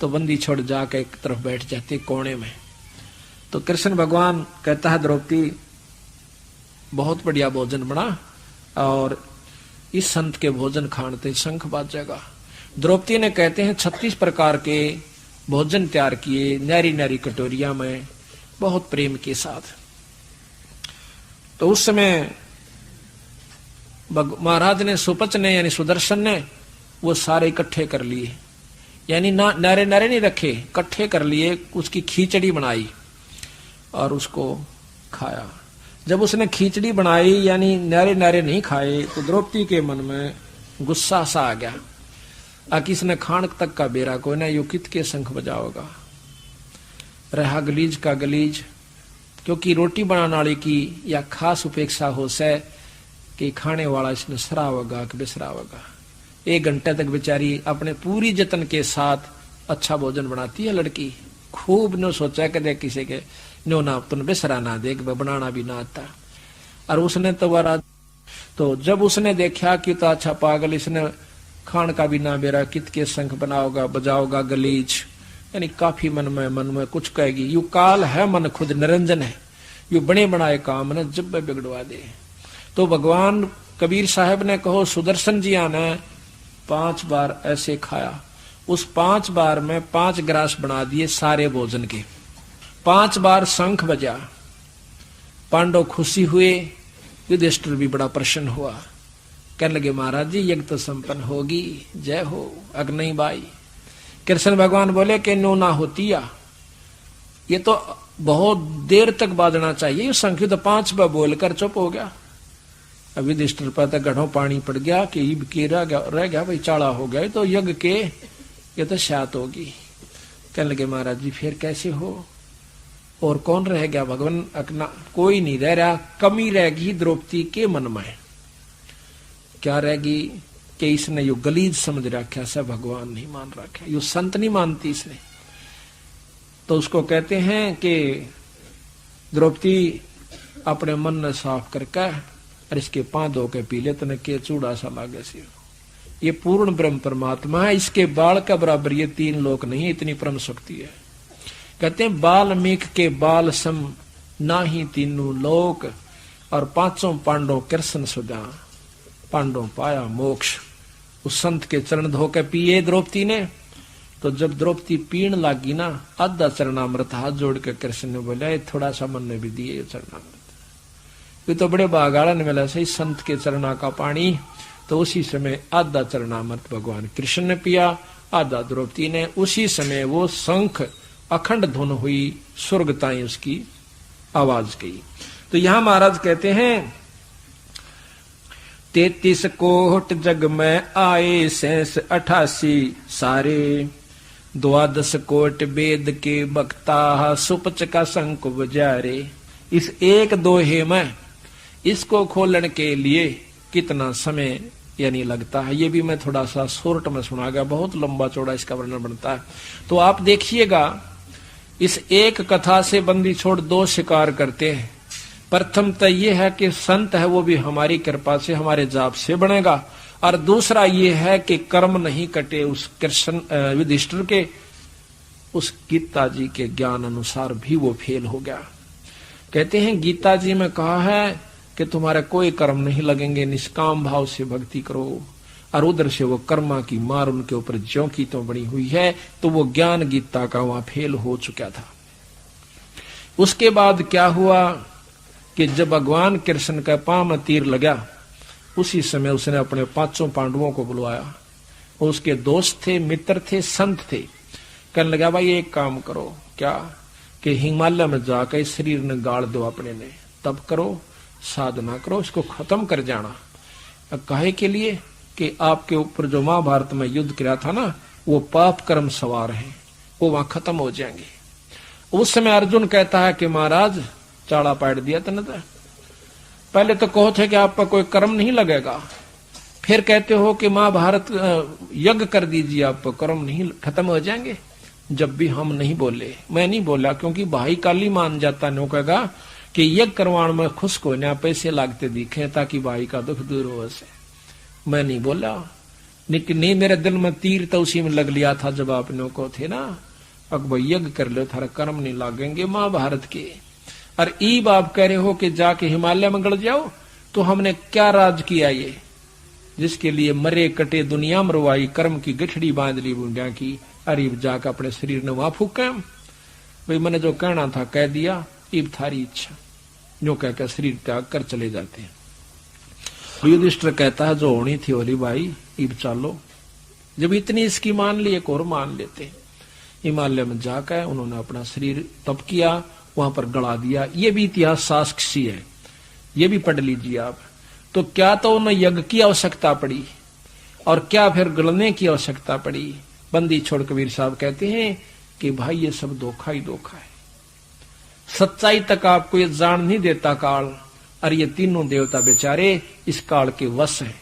तो बंदी छोड़ जाकर एक तरफ बैठ जाते कोने में। तो कृष्ण भगवान कहता है द्रौपदी बहुत बढ़िया भोजन बना, और इस संत के भोजन खाने शंख बाजेगा। द्रौपदी ने कहते हैं 36 प्रकार के भोजन तैयार किए, नारी नारी कटोरिया में, बहुत प्रेम के साथ। तो उस समय महाराज ने, सुपच ने यानी सुदर्शन ने वो सारे इकट्ठे कर लिए, यानी ना नारे नारे नहीं रखे, इकट्ठे कर लिए, उसकी खिचड़ी बनाई और उसको खाया। जब उसने खिचड़ी बनाई यानी नारे नारे नहीं खाए, तो द्रौपदी के मन में गुस्सा सा आ गया। किसने खान तक का बेरा कोई ना, यू कित के शंख बजाओगा। रहा गलीज का गलीज, क्योंकि रोटी बनाने वाले की या खास उपेक्षा हो से कि खाने वाला इसने सरावगा कि बिसरावगा। 1 घंटे तक बेचारी अपने पूरी जतन के साथ अच्छा भोजन बनाती है लड़की, खूब न सोचा कि दे किसी के नो ना तुम बिसरा ना दे, बनाना भी ना आता। और उसने तो जब उसने देखा कि तो अच्छा पागल, इसने खान का भी ना बेरा, कित के शंख बनाओगा बजाओगा गलीज, यानी काफी मन में कुछ कहेगी। यू काल है मन खुद निरंजन है, यू बने बनाए काम न जब बिगड़वा दे। तो भगवान कबीर साहब ने कहो सुदर्शन जी ने 5 बार ऐसे खाया, उस 5 बार में 5 ग्रास बना दिए सारे भोजन के। 5 बार शंख बजा, पांडव खुशी हुए, युधिष्ठिर भी बड़ा प्रसन्न हुआ। कहने लगे महाराज जी यज्ञ तो संपन्न होगी, जय हो अग्नि बाई। कृष्ण भगवान बोले कि नो ना होती या, ये तो बहुत देर तक बाजना चाहिए, शंख तो 5 बार बोलकर चुप हो गया। अभी युधिष्ठिर पर तो गढ़ों पानी पड़ गया कि ईब के रह गया भाई, चाड़ा हो गया तो यज्ञ के ये तो शात होगी। कहने लगे महाराज जी फिर कैसे हो, और कौन रह गया भगवान अकना, कोई नहीं रह रहा, कमी रहेगी द्रौपदी के मन में। क्या रहेगी कि इसने यो गलीज समझ रखा, सब भगवान नहीं मान रखा, यो संत नहीं मानती इसने। तो उसको कहते हैं कि द्रौपदी अपने मन ने साफ करके और इसके पांव धो के पी ले, तने के चूड़ा सा लागे सी। ये पूर्ण ब्रह्म परमात्मा है, इसके बाल का बराबर ये 3 लोक नहीं है, इतनी परम शक्ति है। कहते हैं बाल्मीक के बाल सम ना ही 3 लोक, और 5 पांडव कृष्ण सुधा, पांडव पाया मोक्ष। उस संत के चरण धो के पिए द्रौपदी ने। तो जब द्रौपदी पीण लागी ना, आधा चरणामृत हाथ जोड़ के कृष्ण ने बोला थोड़ा सा मन ने भी दिए चरणामृत, ये तो बड़े बागाड़ा ने मिला सही संत के चरणा का पानी। तो उसी समय आधा चरणामृत भगवान कृष्ण ने पिया, आधा द्रौपदी ने। उसी समय वो शंख अखंड धुन हुई, स्वर्ग ताई उसकी आवाज गई। तो यहां महाराज कहते हैं 33 कोट जग में आए शेष 88 सारे, 12 कोट वेद के वक्ता सुपच का शंख बजारे। इस 1 दोहे में इसको खोलने के लिए कितना समय यानी लगता है, ये भी मैं थोड़ा सा शॉर्ट में सुनागा, बहुत लंबा चौड़ा इसका वर्णन बनता है। तो आप देखिएगा इस एक कथा से बंदी छोड़ 2 शिकार करते हैं। प्रथम तो ये है कि संत है वो भी हमारी कृपा से हमारे जाप से बनेगा, और दूसरा ये है कि कर्म नहीं कटे उस कृष्ण युधिष्ठिर के, उस गीता जी के ज्ञान अनुसार भी वो फेल हो गया। कहते हैं गीता जी में कहा है कि तुम्हारे कोई कर्म नहीं लगेंगे, निष्काम भाव से भक्ति करो, और उधर से वो कर्मा की मार उनके ऊपर ज्यों की तो बनी हुई है। तो वो ज्ञान गीता का वहां फेल हो चुका था। उसके बाद क्या हुआ कि जब भगवान कृष्ण का पांव में तीर लगा, उसी समय उसने अपने 5 पांडवों को बुलवाया। उसके दोस्त थे, मित्र थे, संत थे। कहने लगा भाई एक काम करो, क्या कि हिमालय में जाकर शरीर ने गाड़ दो अपने ने, तब करो, साधना करो, इसको खत्म कर जाना। काहे के लिए कि आपके ऊपर जो महाभारत में युद्ध किया था ना, वो पाप कर्म सवार हैं, वो वहां खत्म हो जाएंगे। उस समय अर्जुन कहता है कि महाराज चाड़ा पाट दिया तने तो पहले तो कहो थे कि आप पर कोई कर्म नहीं लगेगा, फिर कहते हो कि महाभारत यज्ञ कर दीजिए, आप पर कर्म नहीं खत्म हो जाएंगे। जब भी हम नहीं बोले, मैं नहीं बोला, क्योंकि भाई काली मान जाता नो कहेगा कि यज्ञ करवाण में खुश को ना पैसे लागते दिखे ताकि भाई का दुख दूर हो से। मैं नहीं बोला, लेकिन नहीं मेरे दिल में तीर तो उसी में लग लिया था जब आप लोग को थे ना, अकबर यज्ञ कर लो, थारा कर्म नहीं लागेंगे महाभारत के। और ईब आप कह रहे हो कि जाके हिमालय में गड़ जाओ, तो हमने क्या राज किया ये, जिसके लिए मरे कटे दुनिया मरवाई, कर्म की गठड़ी बांध ली बूंदिया की, अरीब जाकर अपने शरीर ने वहां फूका। भाई मैंने जो कहना था कह दिया, ईब थारी इच्छा, जो कहकर शरीर त्याग कर चले जाते हैं। युधिष्ठिर कहता है जो होनी थी होली भाई, ईब चालो। जब इतनी इसकी मान ली, एक और मान लेते। हिमालय में जाकर उन्होंने अपना शरीर तप किया, वहां पर गड़ा दिया। ये भी इतिहास साक्षी है, ये भी पढ़ लीजिए आप। तो क्या तो उन्हें यज्ञ की आवश्यकता पड़ी, और क्या फिर गलने की आवश्यकता पड़ी। बंदी छोड़ कबीर साहब कहते हैं कि भाई ये सब धोखा ही धोखा है, सच्चाई तक आपको ये जान नहीं देता काल। और ये तीनों देवता बेचारे इस काल के वश हैं,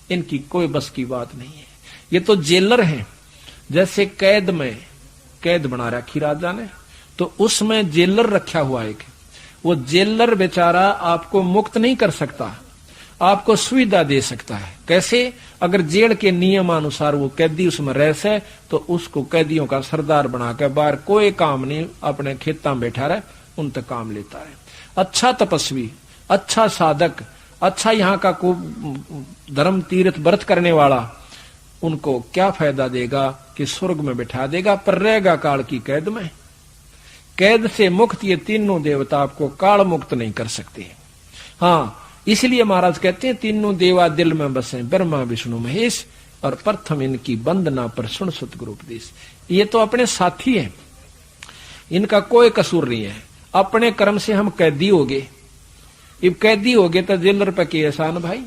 इनकी कोई बस की बात नहीं है। ये तो जेलर हैं, जैसे कैद में कैद बना रखी राजा ने, तो उसमें जेलर रखा हुआ एक, वो जेलर बेचारा आपको मुक्त नहीं कर सकता, आपको सुविधा दे सकता है। कैसे? अगर जेल के नियमानुसार वो कैदी उसमें रह से, तो उसको कैदियों का सरदार बनाकर बाहर कोई काम नहीं, अपने खेता में बैठा रहे, उन तक काम लेता है। अच्छा तपस्वी, अच्छा साधक, अच्छा यहाँ का को धर्म तीर्थ व्रत करने वाला, उनको क्या फायदा देगा कि स्वर्ग में बैठा देगा, पर रहेगा काल की कैद में। कैद से मुक्त ये तीनों देवता आपको काल मुक्त नहीं कर सकते। हाँ, इसलिए महाराज कहते हैं तीनों देवा दिल में बसे, ब्रह्मा विष्णु महेश, और प्रथम इनकी वंदना पर सुन सतगुरु उपदेश। ये तो अपने साथी हैं, इनका कोई कसूर नहीं है। अपने कर्म से हम कैदी हो गए, अब कैदी हो गए तो जेलर पे के एहसान भाई,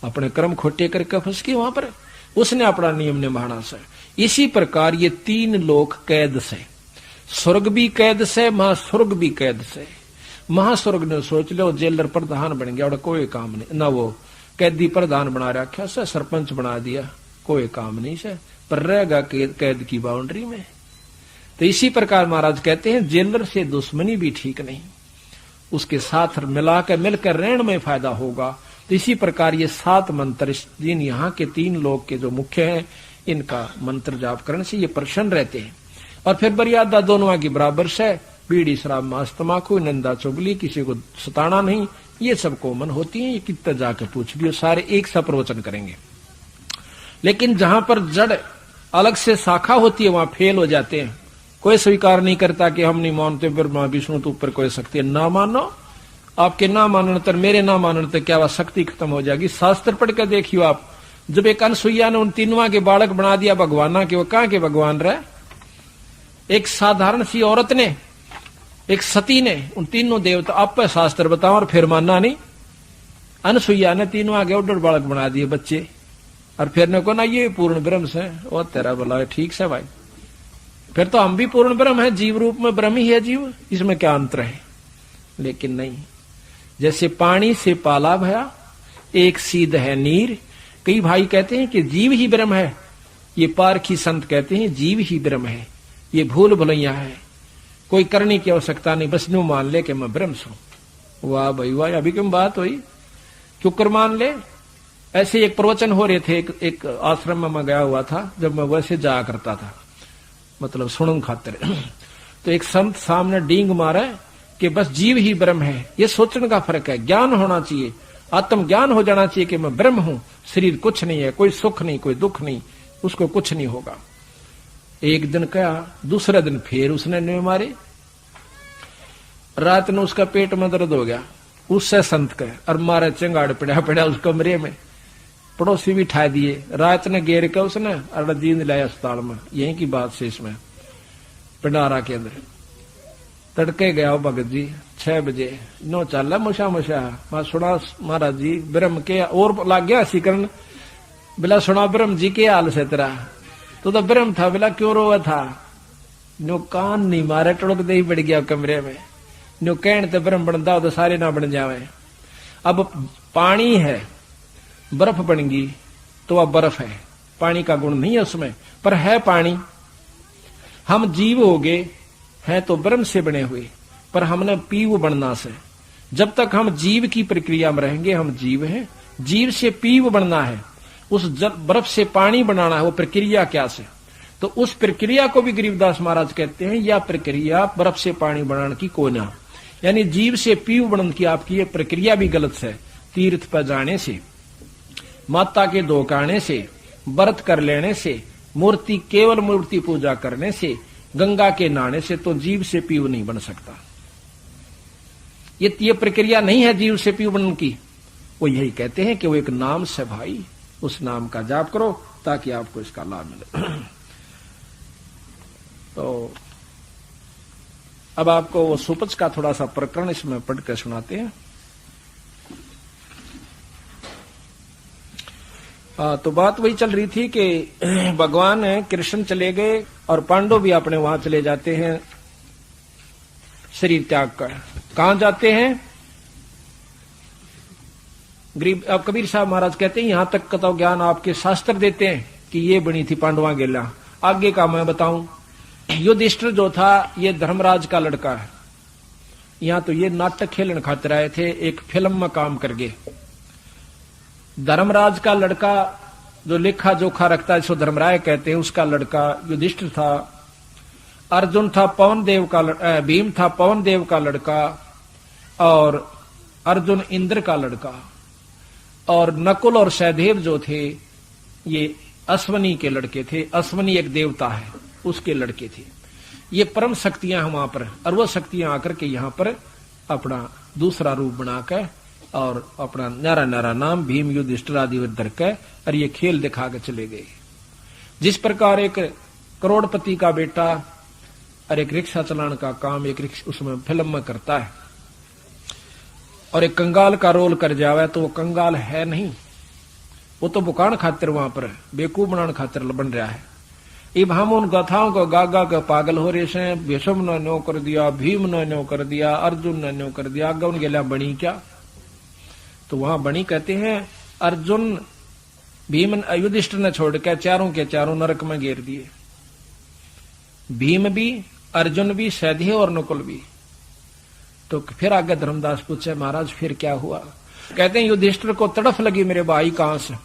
अपने कर्म खोटे करके फंस गए वहां पर, उसने अपना नियम निभाना से। इसी प्रकार ये तीन लोक कैद से, स्वर्ग भी कैद से, महास्वर्ग भी कैद से। महास्वर्ग ने सोच लो जेलर प्रधान बन गया और कोई काम नहीं ना, वो कैदी प्रधान बना रखा से, सरपंच बना दिया, कोई काम नहीं से, पर रहेगा कैद की बाउंड्री में। तो इसी प्रकार महाराज कहते हैं जेलर से दुश्मनी भी ठीक नहीं, उसके साथ मिलकर रहने में फायदा होगा। तो इसी प्रकार ये 7 मंत्र जिन यहाँ के 3 लोग के जो मुख्य हैं, इनका मंत्र जाप करने से ये प्रसन्न रहते हैं। और फिर मर्यादा दोनों की बराबर से, बीड़ी शराब मांस तमाकू निंदा चुगली, किसी को सताना नहीं, ये सब कॉमन होती है। ये कितना जाके पूछ लियो, सारे एक सा प्रवचन करेंगे। लेकिन जहां पर जड़ अलग से शाखा होती है वहां फेल हो जाते हैं। कोई स्वीकार नहीं करता कि हम नहीं मानते ब्रह्मा विष्णु तो ऊपर कोई शक्ति है। ना मानो, आपके ना मानने तर मेरे ना मानने तर क्या वह शक्ति खत्म हो जाएगी। शास्त्र पढ़ कर देखियो आप, जब एक अनसुईया ने उन तीनों के बालक बना दिया भगवाना के, वो कहां के भगवान रहे। एक साधारण सी औरत ने, एक सती ने उन तीनों देवता, आप पे शास्त्र बताओ, और फिर मानना नहीं। अनसुईया ने तीनों आगे उड्डर बालक बना दिए बच्चे, और फिर ने को ना ये पूर्ण ब्रह्म से, वो तेरा बोला है ठीक से भाई, फिर तो हम भी पूर्ण ब्रह्म है, जीव रूप में ब्रह्म ही है जीव, इसमें क्या अंतर है। लेकिन नहीं, जैसे पानी से पाला भया एक सीध है नीर। कई भाई कहते हैं कि जीव ही ब्रह्म है, ये पारखी संत कहते हैं जीव ही ब्रह्म है, ये भूल भुलैया है, कोई करने की आवश्यकता नहीं, बस न्यू मान ले कि मैं ब्रह्म हूं। वाह भाई वाह, अभी क्यों बात हुई, क्यों कर मान ले। ऐसे एक प्रवचन हो रहे थे, एक आश्रम में मैं गया हुआ था, जब मैं वैसे जाया करता था, मतलब सुनन खातिर। तो एक संत सामने डींग मारा कि बस जीव ही ब्रह्म है। ये सोचने का फर्क है, ज्ञान होना चाहिए, आत्म ज्ञान हो जाना चाहिए कि मैं ब्रह्म हूं, शरीर कुछ नहीं है, कोई सुख नहीं, कोई दुख नहीं, उसको कुछ नहीं होगा। एक दिन कहा, दूसरे दिन फिर उसने न्यू मारे, रात में उसका पेट में दर्द हो गया, उससे संत कहे और मारे चंगाड़ पड़ा उस कमरे में, पड़ोसी भी ठा दिए। रात ने घेर के उसने अड़दीन लाया अस्पताल में, यहीं की बात से इसमें पिंडारा के अंदर। तड़के गया भगत जी 6 बजे, नो चल मुशा मुशा, मैं सुना महाराज जी ब्रह्म के, और लाग गया सीकरण, बिला सुना ब्रह्म जी के हाल से तेरा, तो ब्रह्म था, बिला क्यों रोवा था। नो कान नहीं मारे, टुड़क दे ही बढ़ गया कमरे में। नो कहने तो ब्रह्म बनता हो तो सारे ना बन जावे। अब पानी है, बर्फ बन गई तो वह बर्फ है, पानी का गुण नहीं है उसमें, पर है पानी। हम जीव हो गए हैं तो ब्रह्म से बने हुए, पर हमने पीव बनना से। जब तक हम जीव की प्रक्रिया में रहेंगे हम जीव हैं, जीव से पीव बनना है, उस बर्फ से पानी बनाना है। वो प्रक्रिया क्या से, तो उस प्रक्रिया को भी गरीबदास महाराज कहते हैं, यह प्रक्रिया बर्फ से पानी बनाने की कोई ना, यानी जीव से पीव बनने की आपकी ये प्रक्रिया भी गलत है। तीर्थ पर जाने से, माता के धोकाने से, व्रत कर लेने से, मूर्ति केवल मूर्ति पूजा करने से, गंगा के नहाने से तो जीव से पीव नहीं बन सकता। ये प्रक्रिया नहीं है जीव से पीव बनने की। वो यही कहते हैं कि वो एक नाम से भाई, उस नाम का जाप करो ताकि आपको इसका लाभ मिले। तो अब आपको वो सुपच का थोड़ा सा प्रकरण इसमें पढ़ कर सुनाते हैं। तो बात वही चल रही थी कि भगवान कृष्ण चले गए और पांडव भी अपने वहां चले जाते हैं शरीर त्याग कर। कहां जाते हैं? गरीब। अब कबीर साहब महाराज कहते हैं यहां तक का तो ज्ञान आपके शास्त्र देते हैं कि ये बनी थी पांडवा गेला। आगे का मैं बताऊं, युधिष्ठिर जो था ये धर्मराज का लड़का है। यहां तो ये नाटक खेलन खातिर आए थे, एक फिल्म में काम कर गए। धर्मराज का लड़का जो लेखा जोखा रखता है जिसको धर्मराय कहते हैं, उसका लड़का युधिष्ठिर था। अर्जुन था पवन देव का, भीम था पवन देव का लड़का, और अर्जुन इंद्र का लड़का, और नकुल और सहदेव जो थे ये अश्वनी के लड़के थे। अश्वनी एक देवता है, उसके लड़के थे। ये परम शक्तियां वहां पर, और वो शक्तियां आकर के यहां पर अपना दूसरा रूप बनाकर और अपना न्यारा न्यारा नाम भीम युधिष्ठिर आदि धर के और ये खेल दिखा के चले गए। जिस प्रकार एक करोड़पति का बेटा और एक रिक्शा चलाने का काम एक उसमें फिल्म में करता है, और एक कंगाल का रोल कर जावे तो वो कंगाल है नहीं, वो तो बुकान खातिर वहां पर बेकूफ बनाने खातिर बन रहा है। अब हम उन गाथाओं को गा गा के पागल हो रहे हैं। भीष्म ने न्यो कर दिया, भीम ने न्यो कर दिया, अर्जुन ने न्यो कर दिया, आगे उन गेला बनी क्या? तो वहां बनी कहते हैं अर्जुन भीम युधिष्ठिर ने छोड़ के चारों के चारों नरक में घेर दिए। भीम भी, अर्जुन भी, सहदेव और नकुल भी। तो फिर आगे धर्मदास पूछे महाराज फिर क्या हुआ? कहते हैं युधिष्ठिर को तड़फ लगी मेरे भाई कहां से।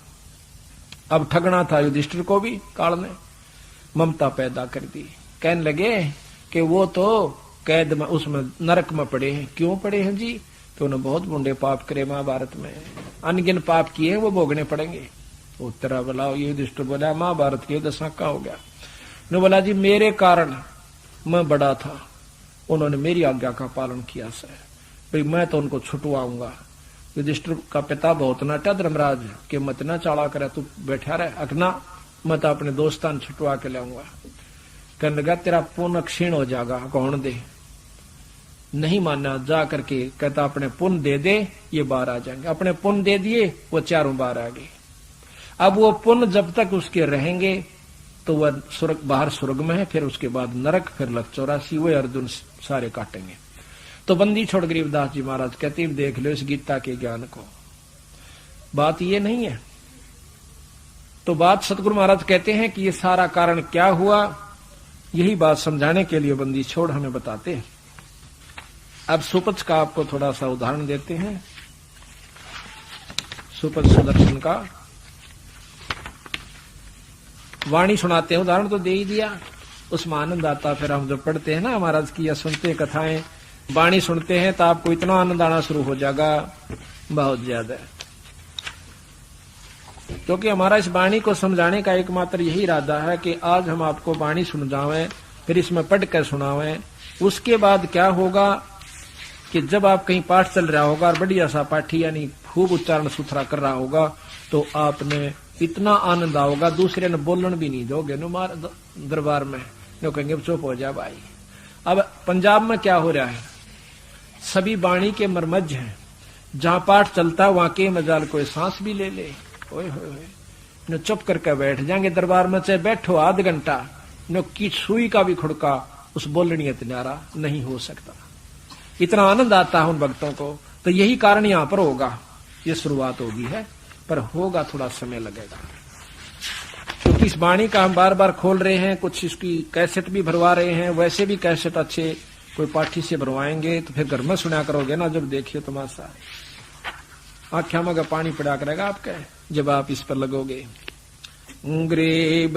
अब ठगना था युधिष्ठिर को भी, काल ने ममता पैदा कर दी। कहने लगे कि वो तो कैद में उसमें नरक में पड़े हैं। क्यों पड़े हैं जी? तो उन्होंने बहुत बुंडे पाप करे महाभारत में, अनगिन पाप किए वो भोगने पड़ेंगे। उत्तरा बोला युधिष्ठिर बोला महाभारत के दशा का हो गया। ने बोला जी मेरे कारण मैं बड़ा था, उन्होंने मेरी आज्ञा का पालन किया सर, भाई मैं तो उनको छुटवाऊंगा। युधिष्ठिर का पिता बहुत नाटा धर्मराज के मत ना चाड़ा करे, तू बैठा रहे अखना, मैं तो अपने दोस्तान छुटवा के लाऊंगा। कहने लगा तेरा पुण्य क्षीण हो जाएगा, कौन दे? नहीं माना, जा करके कहता अपने पुण्य दे दे, ये बाहर आ जाएंगे। अपने पुण्य दे दिए, वो चारों बाहर आ गए। अब वो पुण्य जब तक उसके रहेंगे तो वह स्वर्ग, बाहर स्वर्ग में है, फिर उसके बाद नरक, फिर लग 84, वो अर्जुन सारे काटेंगे। तो बंदी छोड़ गरीबदास जी महाराज कहते देख लो इस गीता के ज्ञान को। बात ये नहीं है। तो बात सतगुरु महाराज कहते हैं कि ये सारा कारण क्या हुआ, यही बात समझाने के लिए बंदी छोड़ हमें बताते हैं। अब सुपच का आपको थोड़ा सा उदाहरण देते हैं, सुपच सुदर्शन का वाणी सुनाते हैं। उदाहरण तो दे ही दिया, उसमें आनंद आता। फिर हम जो पढ़ते हैं ना महाराज की या सुनते कथाएं, वाणी सुनते हैं तो आपको इतना आनंद आना शुरू हो जाएगा, बहुत ज्यादा। क्योंकि हमारा इस वाणी को समझाने का एकमात्र यही इरादा है कि आज हम आपको वाणी समझावें, फिर इसमें पढ़ कर सुनावें। उसके बाद क्या होगा कि जब आप कहीं पाठ चल रहा होगा और बढ़िया सा पाठी यानी खूब उच्चारण सुथरा कर रहा होगा तो आपने इतना आनंद आओगा, दूसरे ने बोलन भी नहीं दोगे नो मार दरबार में, नो कहेंगे चुप हो जा भाई। अब पंजाब में क्या हो रहा है, सभी वाणी के मरमज हैं, जहां पाठ चलता है वहां के मजाल कोई सांस भी ले ले, ओए होए नो चुप करके बैठ जाएंगे दरबार में, चाहे बैठो आध घंटा, नो की सुई का भी खुड़का उस बोलनी न्यारा नहीं हो सकता। इतना आनंद आता है उन भक्तों को। तो यही कारण यहां पर होगा, ये शुरुआत होगी है, पर होगा थोड़ा समय लगेगा। क्योंकि इस वाणी का हम बार बार खोल रहे हैं, कुछ इसकी कैसेट भी भरवा रहे हैं। वैसे भी कैसेट अच्छे कोई पाठी से भरवाएंगे तो फिर घर में सुना करोगे ना, जब देखिए तमाशा, आख्या में पानी पड़ा करेगा आपके जब आप इस पर लगोगे। ग्रीब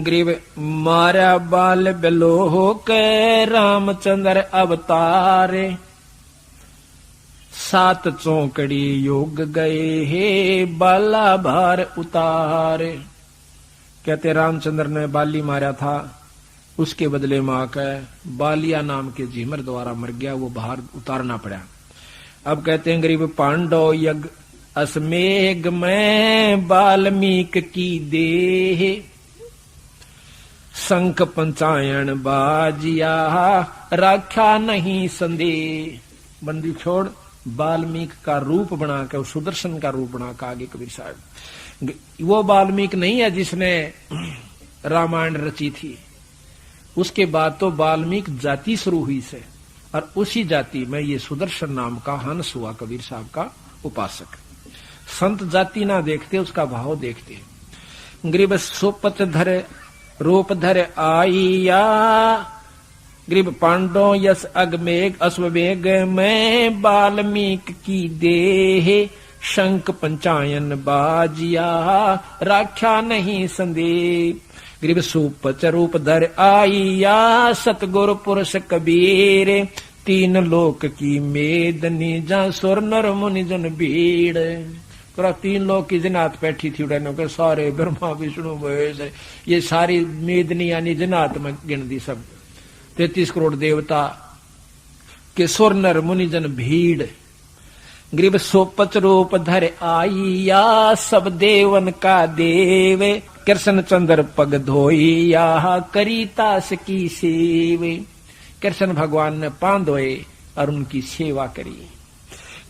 ग्रीब मारा बाल बिलोह के रामचंद्र अवतारे, सात चौकड़ी योग गए हे बाला भार उतारे। कहते रामचंद्र ने बाली मारा था, उसके बदले में आकर बालिया नाम के झीमर द्वारा मर गया, वो भार उतारना पड़ा। अब कहते हैं गरीब पांडव यज्ञ असमेघ में वाल्मीक की देह, शंख पंचायन बाजिया रखा नहीं संदेह। बंदी छोड़ वाल्मीकि का रूप बना के, सुदर्शन का रूप बना के आगे कबीर साहब, वो वाल्मीकि नहीं है जिसने रामायण रची थी, उसके बाद तो वाल्मीकि जाति शुरू हुई से, और उसी जाति में ये सुदर्शन नाम का हंस हुआ कबीर साहब का उपासक। संत जाति ना देखते, उसका भाव देखते। ग्रीब सोपत धर रूप धर आईया, ग्रीब पांडो यस अगमेघ अश्वमेघ में, वाल्मीकि की देह शंख पंचायन बाजिया, राख्या नहीं संदेह। ग्रीब सुपच रूप धर आईया, सतगुरु पुरुष कबीर, तीन लोक की मेदनी, जा सुर नर मुनि जन भीड़। तो तीन लोक की जनात बैठी थी उड़ने के, सारे ब्रह्मा विष्णु महेश, ये सारी मेदनी यानी जनात में गिन दी सब, 33 करोड़ देवता के सुर नर मुनि जन भीड़। ग्रीब सोपच रूप धर आईया, सब देवन का देव, कृष्ण चंद्र पग धोइया, करी तास की सेवे। कृष्ण भगवान ने पांव धोए और उनकी सेवा करी।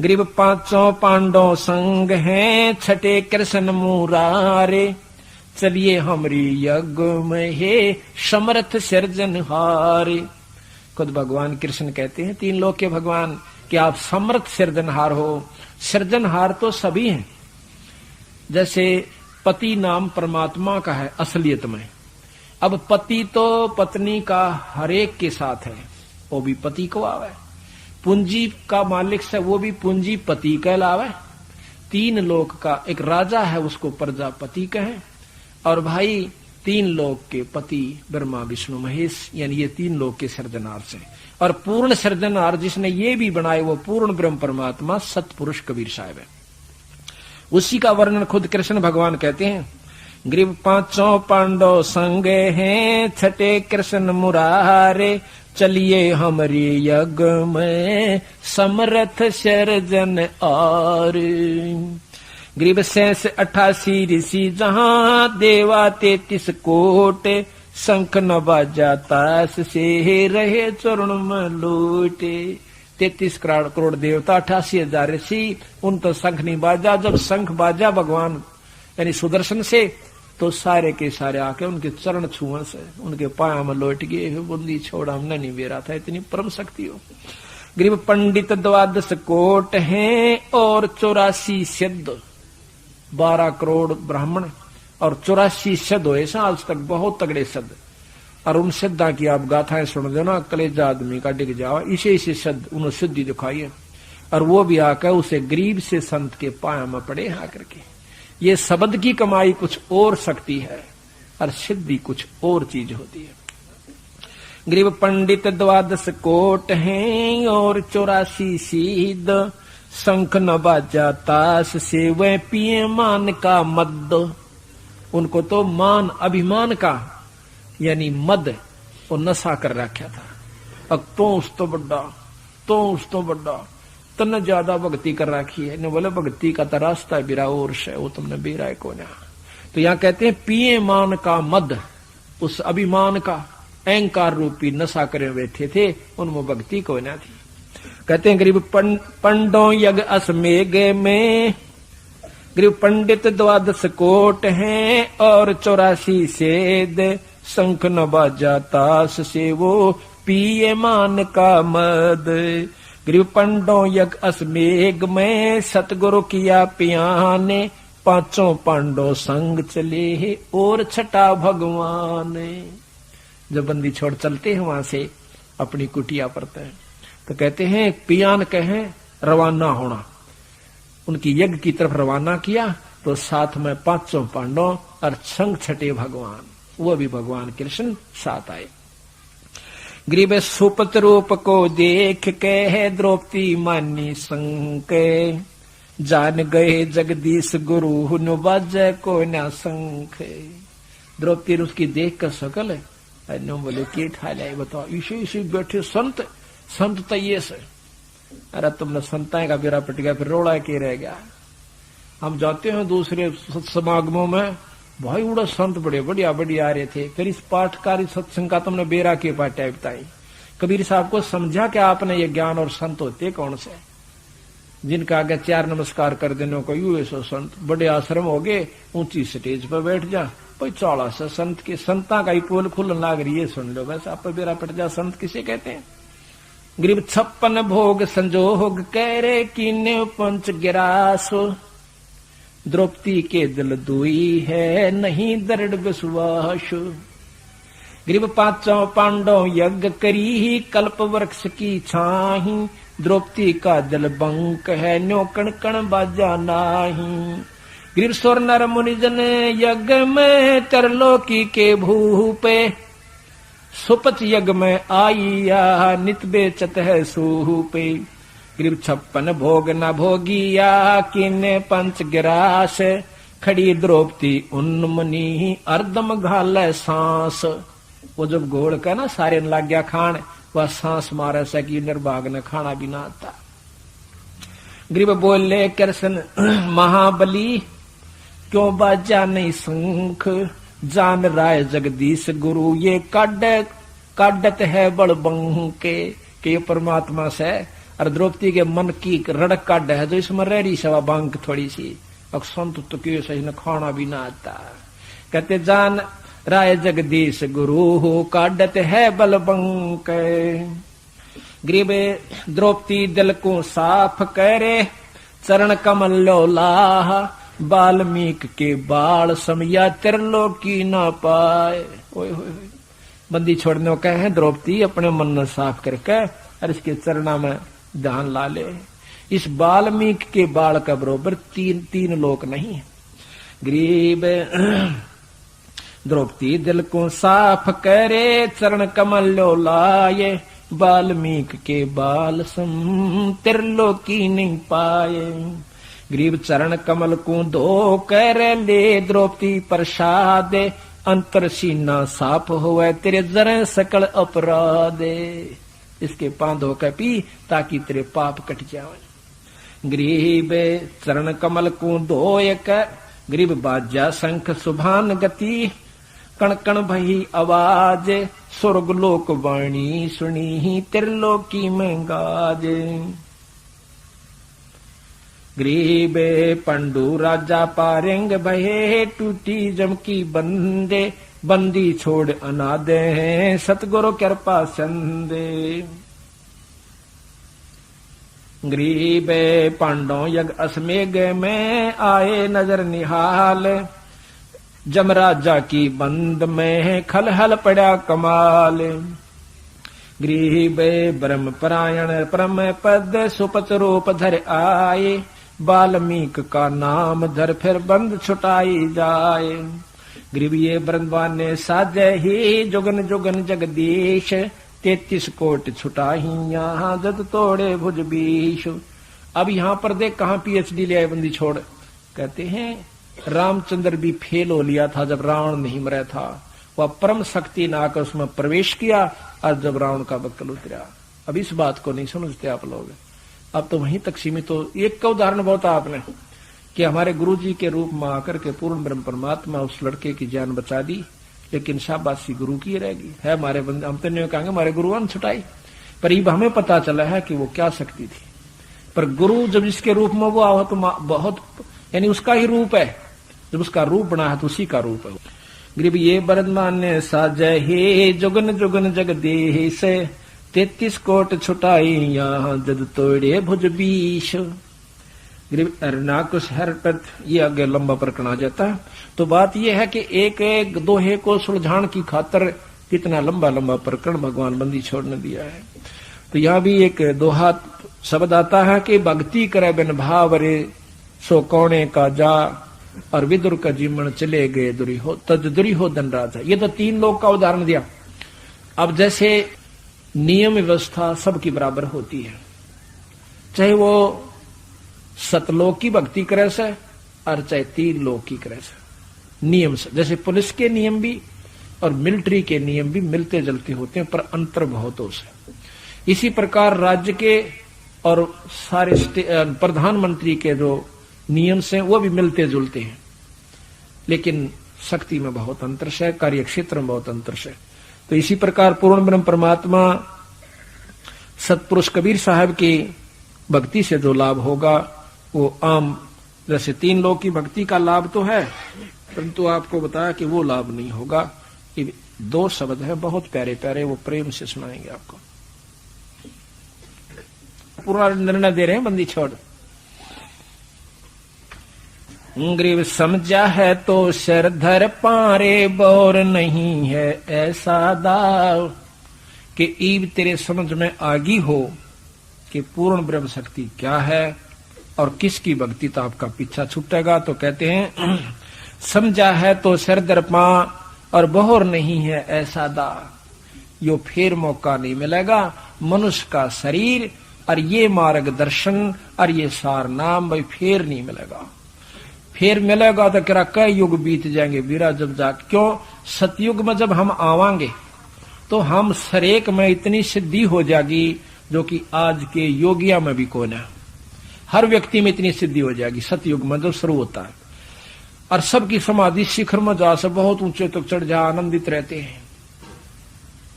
ग्रीब पांचों पांडव संग हैं, छठे कृष्ण मुरारे, चलिए हमरी यज्ञ में हे समर्थ सृजनहारे। खुद भगवान कृष्ण कहते हैं, तीन लोक के भगवान, कि आप समर्थ सृजनहार हो। सृजनहार तो सभी हैं, जैसे पति नाम परमात्मा का है असलियत में। अब पति तो पत्नी का हरेक के साथ है, वो भी पति को आवे। पूंजी का मालिक से वो भी पूंजीपति कहलावे। तीन लोक का एक राजा है, उसको प्रजापति कहे। और भाई तीन लोक के पति ब्रह्मा विष्णु महेश, यानी ये तीन लोक के सृजनहार से। और पूर्ण सृजनहार जिसने ये भी बनाए, वो पूर्ण ब्रह्म परमात्मा सतपुरुष कबीर साहब है। उसी का वर्णन खुद कृष्ण भगवान कहते हैं। ग्रीब पांचों पांडव संगे हैं, छठे कृष्ण मुरारे, चलिए हमारी यज्ञ में समर्थ सृजन और। ग्रीब शेष 88 ऋषि जहां, देवा 33 कोट, शंख न बाजा तास से रहे चरण में लूटे। 33 करोड़ देवता, 88,000 ऋषि, उन तो शंख नहीं बाजा। जब शंख बाजा भगवान यानी सुदर्शन से, तो सारे के सारे आके उनके चरण छुअन से उनके पाया में लौट गए। बुंदी छोड़ा हमने नहीं बेरा था, इतनी परम शक्ति हो। ग्रीब पंडित 12 कोट हैं और 84 सिद्ध, 12 करोड़ ब्राह्मण और 84 सिद्ध हुए आज तक, बहुत तगड़े सिद्ध। और उन सिद्धा की आप गाथाएं सुन दो ना, कलेजा आदमी का डिग जाओ। इसे सिद्ध उन्होंने सिद्धि दिखाई है, और वो भी आकर उसे गरीब से संत के पाया में पड़े आकर के। ये शब्द की कमाई कुछ और शक्ति है, और सिद्धि कुछ और चीज होती है। गरीब पंडित 12 कोट हैं और 84 सिद्ध, शंख न बाजा तास से वह पिए मान का मद। उनको तो मान अभिमान का यानी मद और नशा कर रखा था। अब तो उस तो बड़ा, तो उस तो बड़ा, तन ज्यादा भक्ति कर रखी है। न बोले भक्ति का तो रास्ता बिरा और से, वो तुमने बेरा है को ना। तो यहाँ कहते हैं पिए मान का मद, उस अभिमान का अहंकार रूपी नशा करे बैठे थे, उनमें भक्ति को ना थी। कहते हैं गरीब पंडो यज्ञ अश्वमेघ में, गरीब पंडित 12 कोट हैं और 84 सेद, शंख न बाजा तास से वो पिए मान का मद। गरीब पंडो यज्ञ अश्वमेघ में, सतगुरु किया पियाने, पांचों पांडव संग चले और छठा भगवान। जब बंदी छोड़ चलते हैं वहां से अपनी कुटिया पर, तो कहते हैं पियान कहे रवाना होना। उनकी यज्ञ की तरफ रवाना किया तो साथ में पांचों पांडव और संग छठे भगवान, वो भी भगवान कृष्ण साथ आए। गरीब सुपत रूप को देख के द्रौपदी मानी संक, जान गए जगदीश गुरु न बाजे को न संख। द्रौपदी उसकी देख कर सकल है, बोले के ठाल है बताओ, इसे बैठे संत, संत तो ये से। अरे तुमने संताएं का बेरा पट गया, फिर रोड़ा के रह गया। हम जाते हैं दूसरे समागमों में, भाई उड़ा संत बड़े बढ़िया बढ़िया आ रहे थे, फिर इस पाठकारी सत्संग का तुमने बेरा के पाटा बताई। कबीर साहब को समझा कि आपने ये ज्ञान और संत होते कौन से। जिनका आगे 4 नमस्कार कर देने को यू ऐसो संत बड़े आश्रम हो गए, ऊंची स्टेज पर बैठ जा, कोई 40 संत के संता का ही पोल खुलन लाग रही है, सुन लो बस आप बेरा पट जा। संत किसे कहते हैं? गरीब 56 भोग संजोग करे कीने पंच गिरासो, द्रौपदी के दिल दुई है नहीं दृढ़ विश्वास। गरीब 5 पांडव यज्ञ करी कल्प वृक्ष की छाही, द्रौपदी का दिल बंक है न्यो कण कण बाजा नाही। गरीब स्वर नर मुनिजन यज्ञ में तरलोकी के भूपे, सुपच यज्ञ में आईया नित बेचत है सूपे। गरीब 56 भोग न भोगिया किने पंच गिरास, खड़ी द्रौपदी उन्मनी अर्दम घाल सांस। वो जब घोड़ का ना सारे लग गया खान, वह सांस मारे सकी निर्भाग ने खाना भी ना आता। गरीब बोले कृष्ण महाबली क्यों बाजा नहीं शंख, जान राय जगदीश गुरु ये काडत है बड़ बंके, के परमात्मा से और द्रौपदी के मन की रड़क काट है जो इसमें रह रही सवा बांक थोड़ी सी, अब संत तो क्यों सही न खाना भी ना आता। कहते जान राय जगदीश गुरु हो काडत है बल बंक। गरीब द्रौपदी दिल को साफ करे चरण कमल लोलाह, वाल्मीकि के बाल समया त्रिलोकी ना पाए। ओए होए बंदी छोड़ने का है द्रौपदी अपने मन में साफ करके और इसके चरणा में ध्यान ला ले। इस वाल्मीकि के बाल का बरोबर तीन लोक नहीं। गरीब द्रौपदी दिल को साफ करे चरण कमल लोलाए, वाल्मीकि के बाल सम त्रिलोकी नहीं पाए। गरीब चरण कमल को धो कर ले द्रौपदी प्रसाद, अंतर सीना साफ होवे तेरे जरे सकल अपराध। इसके पांव धो कर पी ताकि तेरे पाप कट जावे। गरीब चरण कमल को धोय कर, गरीब बाजा शंख सुभान गति, कण कण भई आवाज, स्वर्ग लोक वाणी सुनी त्रिलोकी में गाज। गरीब पंडु राजा पारेंग भये, टूटी जम की बंदे, बंदी छोड़ अनादे हैं सतगुरु कृपा संदे। गरीब पांडव यज्ञ असमेघ में आए नजर निहाल, जमराजा की बंद में खल हल पड़ा कमाल। गरीब ब्रह्म परायण परम पद सुपच रूप धर आए, वाल्मीकि का नाम धर फिर बंद छुटाई जाए। गरीब ये वृंदावन ने साजे ही जुगन जुगन जगदीश, 33 कोट छुटाही यहाँ जद तोड़े भुज बीश। अब यहाँ पर देख कहाँ PhD ले आए बंदी छोड़। कहते हैं रामचंद्र भी फेल हो लिया था जब रावण नहीं मरा था, वह परम शक्ति ने आकर उसमें प्रवेश किया और जब रावण का बक्कल उतरा। अब इस बात को नहीं समझते आप लोग, अब तो वहीं तक सीमित। तो एक का उदाहरण बहुत आपने कि हमारे गुरु जी के रूप में आकर के पूर्ण ब्रह्म परमात्मा उस लड़के की जान बचा दी, लेकिन शाबाशी गुरु की रहेगी। है हमारे बंदे, हम तो नहीं कहेंगे हमारे गुरु ने छुटाई, पर ये हमें पता चला है कि वो क्या शक्ति थी। पर गुरु जब जिसके रूप में वो आओ तो बहुत यानी उसका ही रूप है, जब उसका रूप बना है तो उसी का रूप है। गरीब ये बरदमान ने साजे हे जुगन जुगन जगदीश, 33 कोट छुटाई यहाँ जद तोड़े भुज बीश। गरीब अरनाकुश हरपत ये आगे लंबा प्रकरण आ जाता है। तो बात यह है कि एक एक दोहे को सुलझाने की खातर कितना लंबा लंबा प्रकरण भगवान बंदी छोड़ने दिया है। तो यहाँ भी एक दोहा शब्द आता है कि भक्ति करे बिन भाव रे सो कौने का जा, और विदुर का जीवन चले गए दुर्योधन राजा। ये तो 3 लोग का उदाहरण दिया। अब जैसे नियम व्यवस्था सबकी बराबर होती है, चाहे वो सतलोक की भक्ति करे से और चाहे 3 लोक की करे से। नियम से जैसे पुलिस के नियम भी और मिलिट्री के नियम भी मिलते जुलते होते हैं, पर अंतर बहुत हो से। इसी प्रकार राज्य के और सारे प्रधानमंत्री के जो नियम से वो भी मिलते जुलते हैं, लेकिन शक्ति में बहुत अंतर है, कार्य क्षेत्र में बहुत अंतर है। तो इसी प्रकार पूर्ण ब्रह्म परमात्मा सतपुरुष कबीर साहब की भक्ति से जो लाभ होगा वो आम, जैसे 3 लोक की भक्ति का लाभ तो है, परंतु आपको बताया कि वो लाभ नहीं होगा। 2 शब्द है बहुत प्यारे प्यारे, वो प्रेम से सुनाएंगे आपको। पूरा निर्णय दे रहे हैं बंदी छोड़। ग्रीव समझा है तो शरधर पारे, बोर नहीं है ऐसा दाव, कि ईब तेरे समझ में आगी हो कि पूर्ण ब्रह्म शक्ति क्या है और किसकी भक्ति तो आपका पीछा छूटेगा। तो कहते हैं समझा है तो शरधर पा और बोर नहीं है ऐसा दाव, यो फिर मौका नहीं मिलेगा। मनुष्य का शरीर और ये मार्गदर्शन और ये सार नाम भाई फिर नहीं मिलेगा। फिर मिलेगा तो क्या कई युग बीत जाएंगे वीरा जब जा। क्यों? सतयुग में जब हम आवांगे तो हम सरेक में इतनी सिद्धि हो जाएगी जो कि आज के योगिया में भी कौन है। हर व्यक्ति में इतनी सिद्धि हो जाएगी सतयुग में जब शुरू होता है, और सबकी समाधि शिखर में जा से बहुत ऊंचे तक चढ़ जा आनंदित रहते हैं।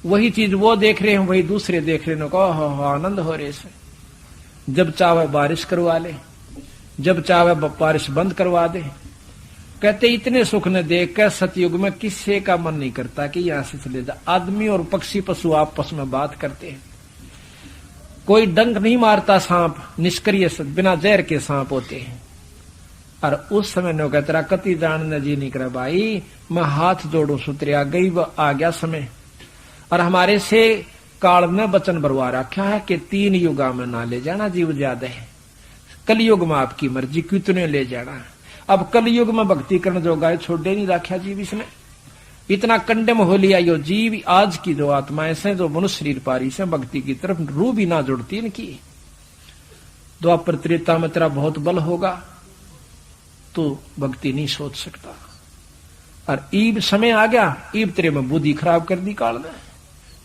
वही चीज वो देख रहे हैं, वही दूसरे देख रहे हैं, को आनंद हो रहे से। जब चाहे बारिश करवा ले, जब चाहे बारिश बंद करवा दे। कहते इतने सुख ने देख कर सतयुग में किसी का मन नहीं करता कि यहां से चले जा। आदमी और पक्षी पशु आपस में बात करते हैं, कोई डंक नहीं मारता सांप, निष्क्रिय बिना जहर के सांप होते हैं। और उस समय नो कहता कति जानने जी नहीं करे भाई, मैं हाथ जोड़ू सुतरे आ गई आ गया समय। और हमारे से काल ने वचन बरवा रखा है कि 3 युगा में ना ले जाना जीव ज्यादा है, कलयुग में आपकी मर्जी कितने ले जाना। अब कलयुग में भक्ति करने जो गाय छोड़े नहीं रखा जीव, इसने इतना कंडम हो लिया। यो जीव आज की जो आत्माएं से जो मनुष्य शरीर पारी से भक्ति की तरफ रू भी ना जुड़ती इनकी। द्वापर त्रेता में तेरा बहुत बल होगा तो भक्ति नहीं सोच सकता। और ईब समय आ गया, ईब तेरे में बुद्धि खराब कर दी काल ने।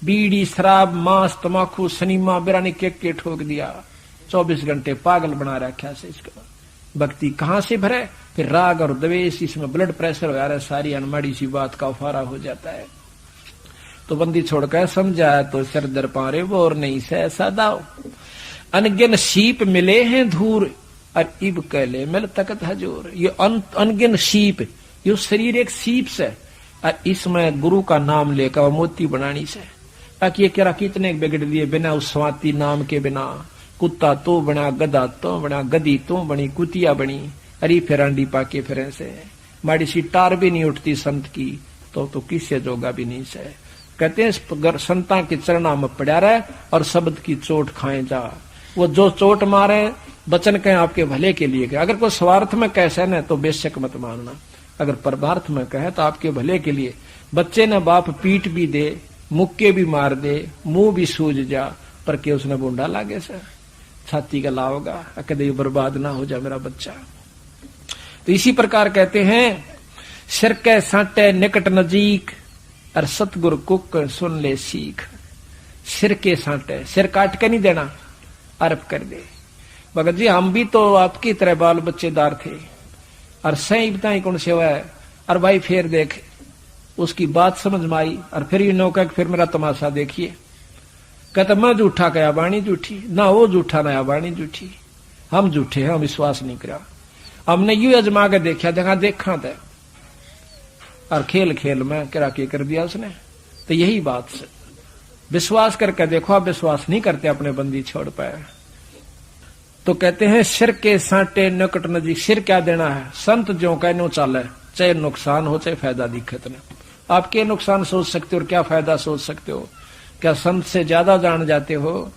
बीड़ी शराब मांस तमाकू सनीमा बिरानी के ठोक दिया, 24 घंटे पागल बना रखा से इसका। भक्ति कहां से भरे? फिर राग और द्वेष, इसमें ब्लड प्रेशर हो जा रहा है, सारी अनमाड़ी सी बात का उफारा हो जाता है। तो बंदी छोड़कर समझाया तो सरदर पारे वो और नहीं से ऐसा दाव। अनगिन शीप मिले हैं धूर और इब कहले मिल तकत हजूर। ये अनगिन शीप, ये शरीर एक सीप से, और इसमें गुरु का नाम लेकर मोती बनानी से। ताकि ये क्या कितने बिगड़ दिए बिना उस स्वाति नाम के बिना। कुत्ता तो बना, गधा तो बना, गधी तो बनी, कुतिया बनी, अरे फिर अंडी पाके फिर से माड़ी सी टार भी नहीं उठती संत की, तो किससे जोगा भी नहीं से। कहते हैं संता के चरणा में पड़ा रहे और शब्द की चोट खाए जा। वो जो चोट मारे वचन कहें आपके भले के लिए कहे। अगर कोई स्वार्थ में कैसे न तो बेशक मत मानना, अगर परमार्थ में कहे तो आपके भले के लिए। बच्चे ने बाप पीट भी दे, मुक्के भी मार दे, मुंह भी सूझ जा, पर के उसने बूंदा लागे से छाती का लाओगा, कदे बर्बाद ना हो जा मेरा बच्चा। तो इसी प्रकार कहते हैं सिर के साटे निकट नजीक और सतगुरु कुक सुन ले सीख। सिर के साटे, सिर काट के नहीं देना, अर्प कर दे। भगत जी हम भी तो आपकी तरह बाल बच्चेदार थे, और सही बताई कौन सेवा है। और भाई फिर देख उसकी बात समझ में आई, और फिर ये नौका फिर मेरा तमाशा देखिए। कहता मैं झूठा कया बाणी झूठी, ना वो झूठा ना बाणी झूठी, हम झूठे हैं, हम विश्वास नहीं करा। हमने यू अजमा के देखा था, और खेल खेल में करा के कर दिया उसने। तो यही बात से विश्वास करके देखो, आप विश्वास नहीं करते अपने बंदी छोड़ पाए। तो कहते हैं सिर के साटे नकट नजीक। सिर क्या देना है? संत जो कहनो चाले, चाहे नुकसान हो चाहे फायदा दिखत न। आप क्या नुकसान सोच सकते हो और क्या फायदा सोच सकते हो? क्या संत से ज्यादा जान जाते हो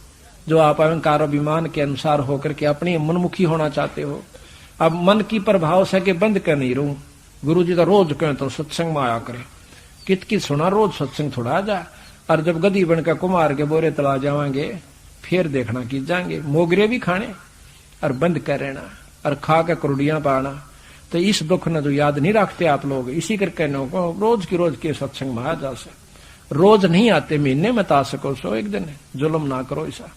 जो आप अहंकार अभिमान के अनुसार होकर के अपनी मनमुखी होना चाहते हो? अब मन की प्रभाव से के बंद कर नहीं रहूं। गुरु जी तो रोज कहें तो सत्संग में आया करे, कित सुना रोज सत्संग थोड़ा आ जा। और जब गदी बनकर कुमार के बोरे तला जावांगे फिर देखना की जाएंगे, मोगरे भी खाने और बंद कर रहना और खा के करोड़ियां पाना। तो इस दुख न जो याद नहीं रखते आप लोग, इसी करके रोज के सत्संग में आ जा से। रोज नहीं आते, महीने में ता सको सो एक दिन, जुल्म ना करो ऐसा।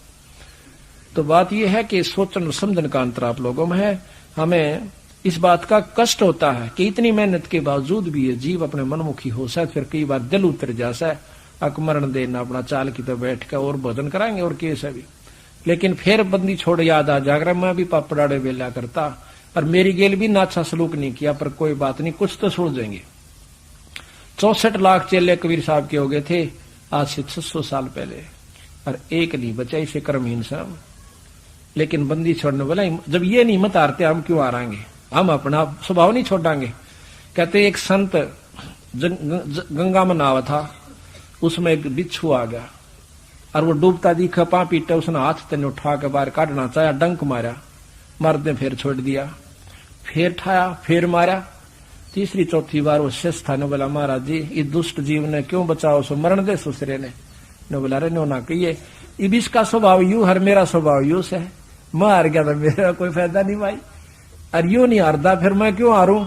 तो बात यह है कि सोचन समझन का अंतर आप लोगों में है। हमें इस बात का कष्ट होता है कि इतनी मेहनत के बावजूद भी ये जीव अपने मनमुखी हो सा, फिर कई बार दिल उतर जासा है। अकमरण देना अपना चाल की तो बैठ कर और भोजन कराएंगे और कैसे भी लेकिन फिर बंदी छोड़ याद आ जाकर मैं भी पापड़ाड़े बेला करता, पर मेरी गेल भी ना अच्छा सलूक नहीं किया, पर कोई बात नहीं, कुछ तो छोड़ देंगे। 64 लाख चेले कबीर साहब के हो गए थे आज से 600 साल पहले, पर एक नहीं बचा इसे कर्महीन साहब। लेकिन बंदी छोड़ने वाला जब ये नहीं मत हारते, हम क्यों हारेंगे, हम अपना स्वभाव नहीं छोड़ांगे। कहते एक संत गंगा में नाव था, उसमें एक बिच्छू आ गया और वो डूबता दिखा, पा पीटा, उसने हाथ तेने उठा के बाहर काटना चाहा, डंक मारा, मर्द ने फिर छोड़ दिया, फिर ठाया, फिर मारा, तीसरी चौथी बार वो शेष था ने बोला महाराज जी इस दुष्ट जीव ने क्यों बचाओ, सो मरण दे सुसरे ने बोला रे नो ना कहिए, इब इसका स्वभाव यू हर मेरा स्वभाव यूस है, मैं हार गया था, मेरा कोई फायदा नहीं भाई, और यू नहीं हारता फिर मैं क्यों हारूं।